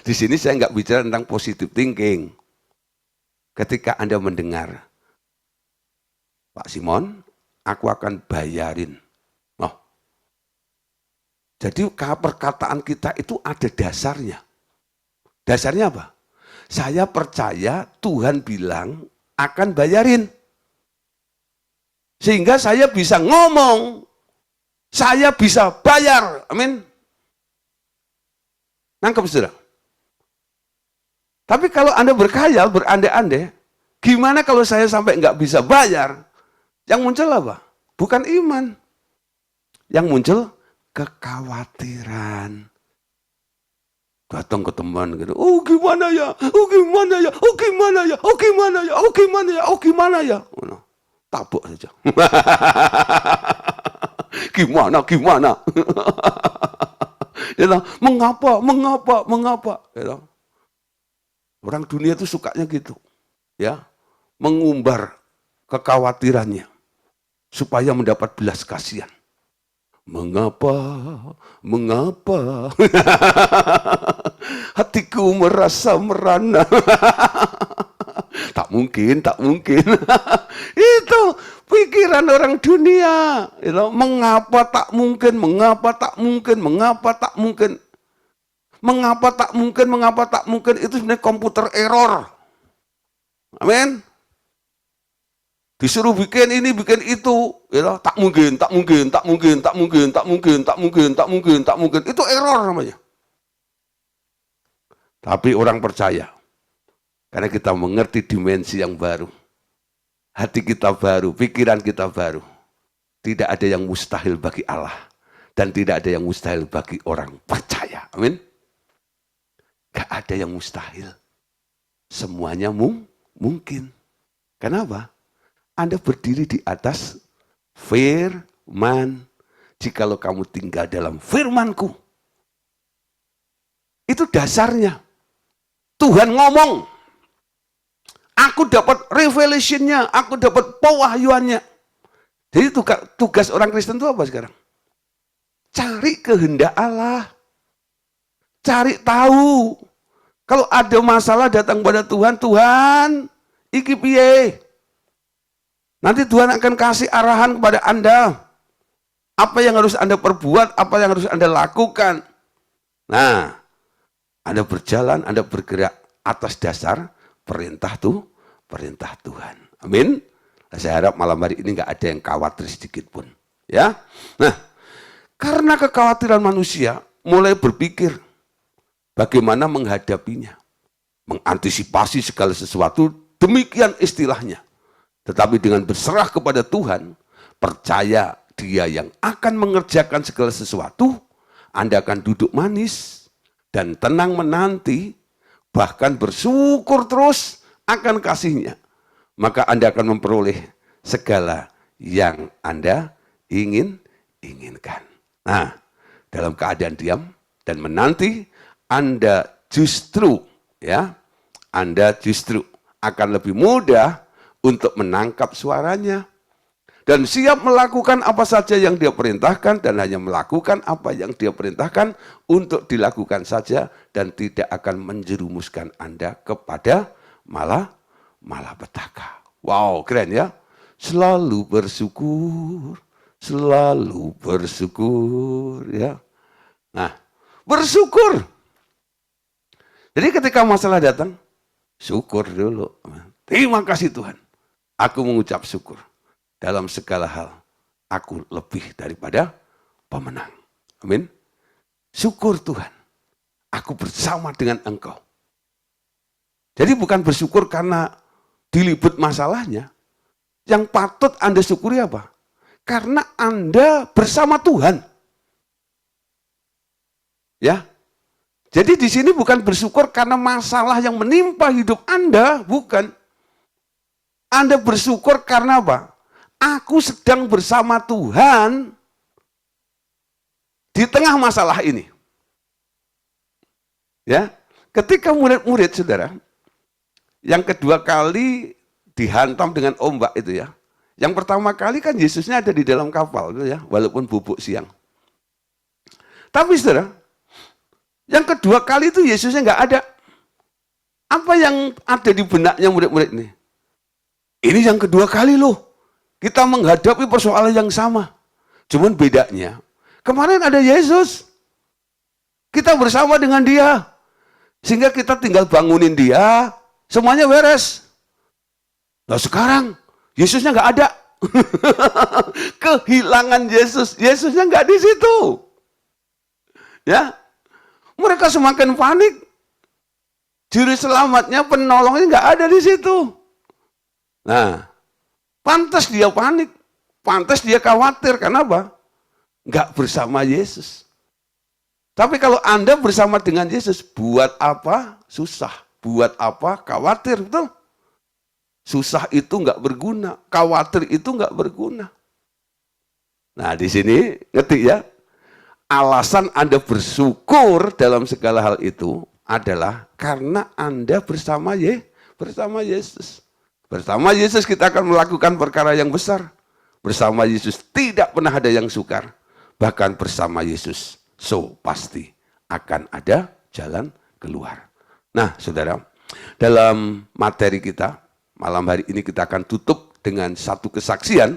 Di sini saya nggak bicara tentang positive thinking. Ketika Anda mendengar, Pak Simon, aku akan bayarin. Oh, jadi perkataan kita itu ada dasarnya. Dasarnya apa? Saya percaya Tuhan bilang akan bayarin. Sehingga saya bisa ngomong, saya bisa bayar. Amin. Nangkep saudara? Tapi kalau Anda berkhayal, berandai-andai, gimana kalau saya sampai nggak bisa bayar? Yang muncul apa? Bukan iman. Yang muncul kekhawatiran. Datang ke teman gitu, oh gimana ya, oh gimana ya, oh gimana ya, oh gimana ya, oh gimana ya, oh gimana ya. Tabuk saja. Gimana? Mengapa? Orang dunia itu sukanya gitu, ya, mengumbar kekhawatirannya supaya mendapat belas kasihan. Mengapa? Hatiku merasa merana. Tak mungkin. Itu pikiran orang dunia. Mengapa tak mungkin? Itu sebenarnya komputer error. Amin. Disuruh bikin ini, bikin itu, tak mungkin. Itu error namanya. Tapi orang percaya. Karena kita mengerti dimensi yang baru. Hati kita baru, pikiran kita baru. Tidak ada yang mustahil bagi Allah. Dan tidak ada yang mustahil bagi orang percaya. Amin. Gak ada yang mustahil. Semuanya mungkin. Kenapa? Anda berdiri di atas firman. Jikalau kamu tinggal dalam firmanku. Itu dasarnya. Tuhan ngomong. Aku dapat revelation-nya. Aku dapat pewahyuannya. Jadi tugas orang Kristen itu apa sekarang? Cari kehendak Allah. Cari tahu. Kalau ada masalah datang pada Tuhan. Tuhan, iki piye? Nanti Tuhan akan kasih arahan kepada Anda. Apa yang harus Anda perbuat, apa yang harus Anda lakukan. Nah, Anda berjalan, Anda bergerak atas dasar perintah Tuhan. Amin. Nah, saya harap malam hari ini nggak ada yang khawatir sedikit pun. Ya. Nah, karena kekhawatiran manusia mulai berpikir bagaimana menghadapinya. Mengantisipasi segala sesuatu, demikian istilahnya. Tetapi dengan berserah kepada Tuhan, percaya Dia yang akan mengerjakan segala sesuatu, Anda akan duduk manis dan tenang menanti, bahkan bersyukur terus akan kasih-Nya. Maka Anda akan memperoleh segala yang Anda inginkan. Nah, dalam keadaan diam dan menanti, Anda justru akan lebih mudah untuk menangkap suaranya dan siap melakukan apa saja yang Dia perintahkan, dan hanya melakukan apa yang Dia perintahkan untuk dilakukan saja, dan tidak akan menjerumuskan Anda kepada malapetaka. Wow, keren ya. Selalu bersyukur ya. Nah, bersyukur. Jadi ketika masalah datang, syukur dulu. Terima kasih Tuhan. Aku mengucap syukur. Dalam segala hal, aku lebih daripada pemenang. Amin. Syukur Tuhan. Aku bersama dengan Engkau. Jadi bukan bersyukur karena dilibut masalahnya. Yang patut Anda syukuri apa? Karena Anda bersama Tuhan. Ya. Jadi di sini bukan bersyukur karena masalah yang menimpa hidup Anda, bukan. Anda bersyukur karena apa? Aku sedang bersama Tuhan di tengah masalah ini. Ya, ketika murid-murid saudara, yang kedua kali dihantam dengan ombak itu ya. Yang pertama kali kan Yesusnya ada di dalam kapal itu ya, walaupun bubuk siang. Tapi saudara, yang kedua kali itu Yesusnya nggak ada. Apa yang ada di benaknya murid-murid ini? Ini yang kedua kali loh. Kita menghadapi persoalan yang sama. Cuman bedanya, kemarin ada Yesus. Kita bersama dengan Dia. Sehingga kita tinggal bangunin Dia, semuanya beres. Nah sekarang, Yesusnya nggak ada. Kehilangan Yesus. Yesusnya nggak di situ. Ya, mereka semakin panik. Juru selamatnya, penolongnya nggak ada di situ. Nah, pantas dia panik, pantas dia khawatir. Kenapa? Nggak bersama Yesus. Tapi kalau Anda bersama dengan Yesus, buat apa susah? Buat apa khawatir? Betul? Susah itu nggak berguna, khawatir itu nggak berguna. Nah di sini ngerti ya? Alasan Anda bersyukur dalam segala hal itu adalah karena Anda bersama Yesus. Bersama Yesus kita akan melakukan perkara yang besar. Bersama Yesus tidak pernah ada yang sukar. Bahkan bersama Yesus, pasti akan ada jalan keluar. Nah saudara, dalam materi kita, malam hari ini kita akan tutup dengan satu kesaksian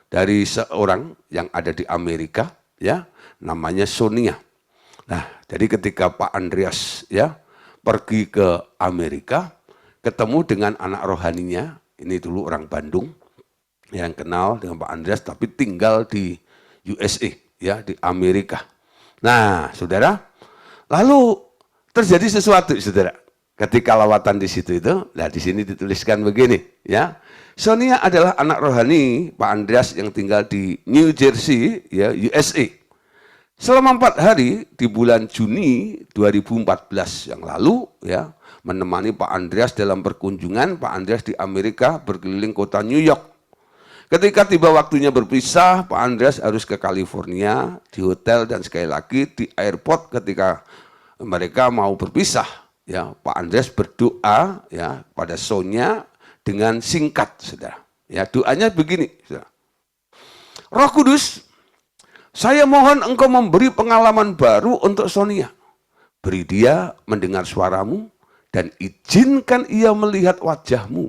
dari seorang yang ada di Amerika, ya, namanya Sonia. Nah, jadi ketika Pak Andreas ya pergi ke Amerika, ketemu dengan anak rohaninya, ini dulu orang Bandung, yang kenal dengan Pak Andreas, tapi tinggal di USA, ya, di Amerika. Nah, saudara, lalu terjadi sesuatu, saudara. Ketika lawatan di situ itu, nah di sini dituliskan begini, ya. Sonia adalah anak rohani Pak Andreas yang tinggal di New Jersey, ya, USA. Selama 4 hari di bulan Juni 2014 yang lalu, ya, menemani Pak Andreas dalam perkunjungan. Pak Andreas di Amerika berkeliling kota New York. Ketika tiba waktunya berpisah, Pak Andreas harus ke California, di hotel, dan sekali lagi di airport ketika mereka mau berpisah. Ya, Pak Andreas berdoa ya pada Sonia dengan singkat, saudara. Ya, doanya begini, saudara. Roh Kudus, saya mohon Engkau memberi pengalaman baru untuk Sonia. Beri dia mendengar suaramu, dan izinkan ia melihat wajahmu,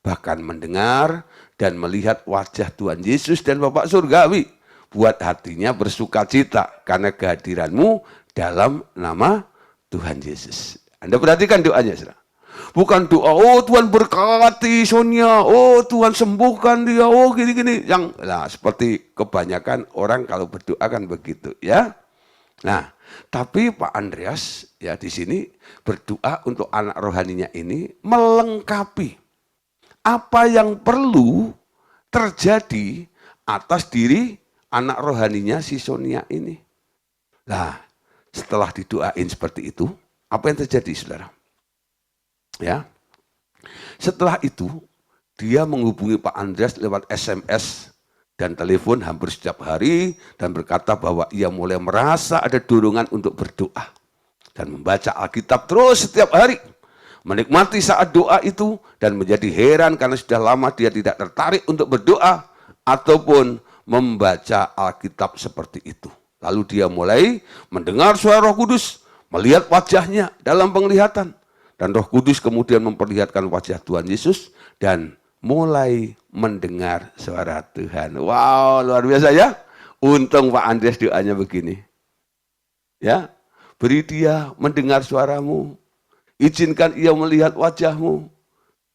bahkan mendengar dan melihat wajah Tuhan Yesus dan Bapa Surgawi. Buat hatinya bersuka cita karena kehadiranmu dalam nama Tuhan Yesus. Anda perhatikan doanya, saudara. Bukan doa, oh Tuhan berkati Sonia, oh Tuhan sembuhkan dia, oh gini-gini. Yang, nah, seperti kebanyakan orang kalau berdoa kan begitu, ya. Nah, tapi Pak Andreas ya di sini berdoa untuk anak rohaninya ini melengkapi apa yang perlu terjadi atas diri anak rohaninya si Sonia ini. Nah, setelah didoain seperti itu, apa yang terjadi, saudara? Ya, setelah itu dia menghubungi Pak Andreas lewat SMS dan telepon hampir setiap hari dan berkata bahwa ia mulai merasa ada dorongan untuk berdoa dan membaca Alkitab terus setiap hari. Menikmati saat doa itu dan menjadi heran karena sudah lama dia tidak tertarik untuk berdoa ataupun membaca Alkitab seperti itu. Lalu dia mulai mendengar suara Roh Kudus, melihat wajahnya dalam penglihatan. Dan Roh Kudus kemudian memperlihatkan wajah Tuhan Yesus dan mulai mendengar suara Tuhan. Wow, luar biasa ya. Untung Pak Andreas doanya begini. Ya, beri dia mendengar suaramu. Izinkan ia melihat wajahmu.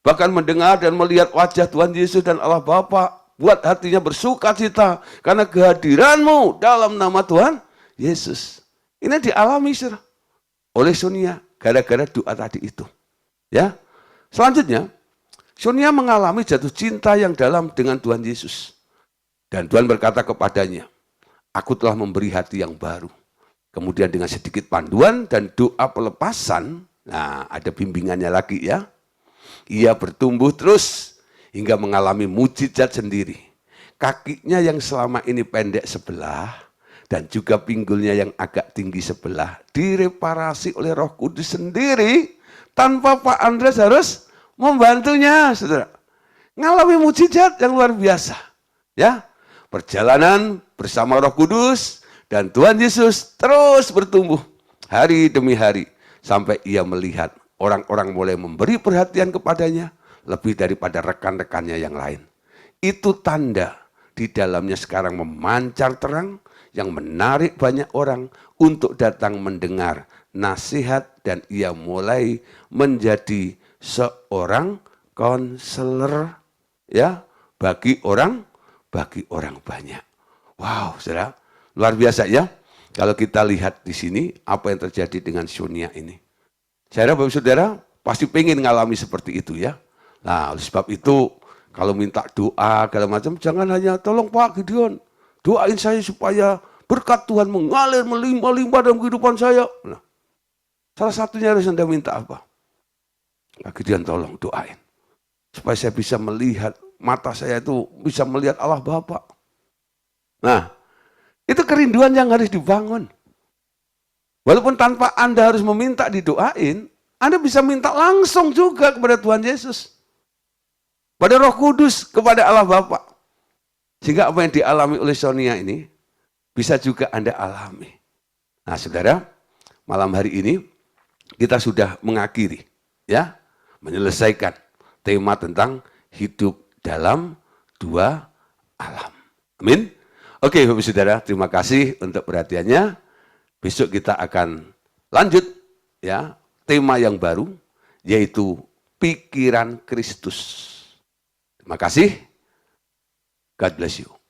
Bahkan mendengar dan melihat wajah Tuhan Yesus dan Allah Bapa. Buat hatinya bersuka cita karena kehadiranmu dalam nama Tuhan Yesus. Ini dialami oleh Sonia gara-gara doa tadi itu. Ya. Selanjutnya, Sonia mengalami jatuh cinta yang dalam dengan Tuhan Yesus. Dan Tuhan berkata kepadanya, aku telah memberi hati yang baru. Kemudian dengan sedikit panduan dan doa pelepasan, nah ada bimbingannya lagi ya. Ia bertumbuh terus hingga mengalami mujizat sendiri. Kakinya yang selama ini pendek sebelah dan juga pinggulnya yang agak tinggi sebelah direparasi oleh Roh Kudus sendiri tanpa Pak Andreas harus membantunya, saudara. Ngalami mujizat yang luar biasa. Ya, perjalanan bersama Roh Kudus dan Tuhan Yesus terus bertumbuh hari demi hari sampai ia melihat orang-orang mulai memberi perhatian kepadanya lebih daripada rekan-rekannya yang lain. Itu tanda di dalamnya sekarang memancar terang yang menarik banyak orang untuk datang mendengar nasihat dan ia mulai menjadi seorang konselor ya bagi orang banyak. Wow, saudara, luar biasa ya. Kalau kita lihat di sini apa yang terjadi dengan Sonia ini. Saya Bapak Saudara pasti pengen ngalami seperti itu ya. Nah, oleh sebab itu kalau minta doa segala macam jangan hanya tolong Pak Gideon, doain saya supaya berkat Tuhan mengalir melimpah-limpah dalam kehidupan saya. Nah, salah satunya harus Anda minta apa? Pak Gideon tolong doain supaya saya bisa melihat, mata saya itu bisa melihat Allah Bapa. Nah, itu kerinduan yang harus dibangun. Walaupun tanpa Anda harus meminta didoain, Anda bisa minta langsung juga kepada Tuhan Yesus. Pada Roh Kudus, kepada Allah Bapa. Sehingga apa yang dialami oleh Sonia ini, bisa juga Anda alami. Nah saudara, malam hari ini kita sudah mengakhiri, ya, menyelesaikan tema tentang hidup dalam dua alam. Amin. Oke Bapak Saudara, terima kasih untuk perhatiannya. Besok kita akan lanjut ya tema yang baru yaitu pikiran Kristus. Terima kasih. God bless you.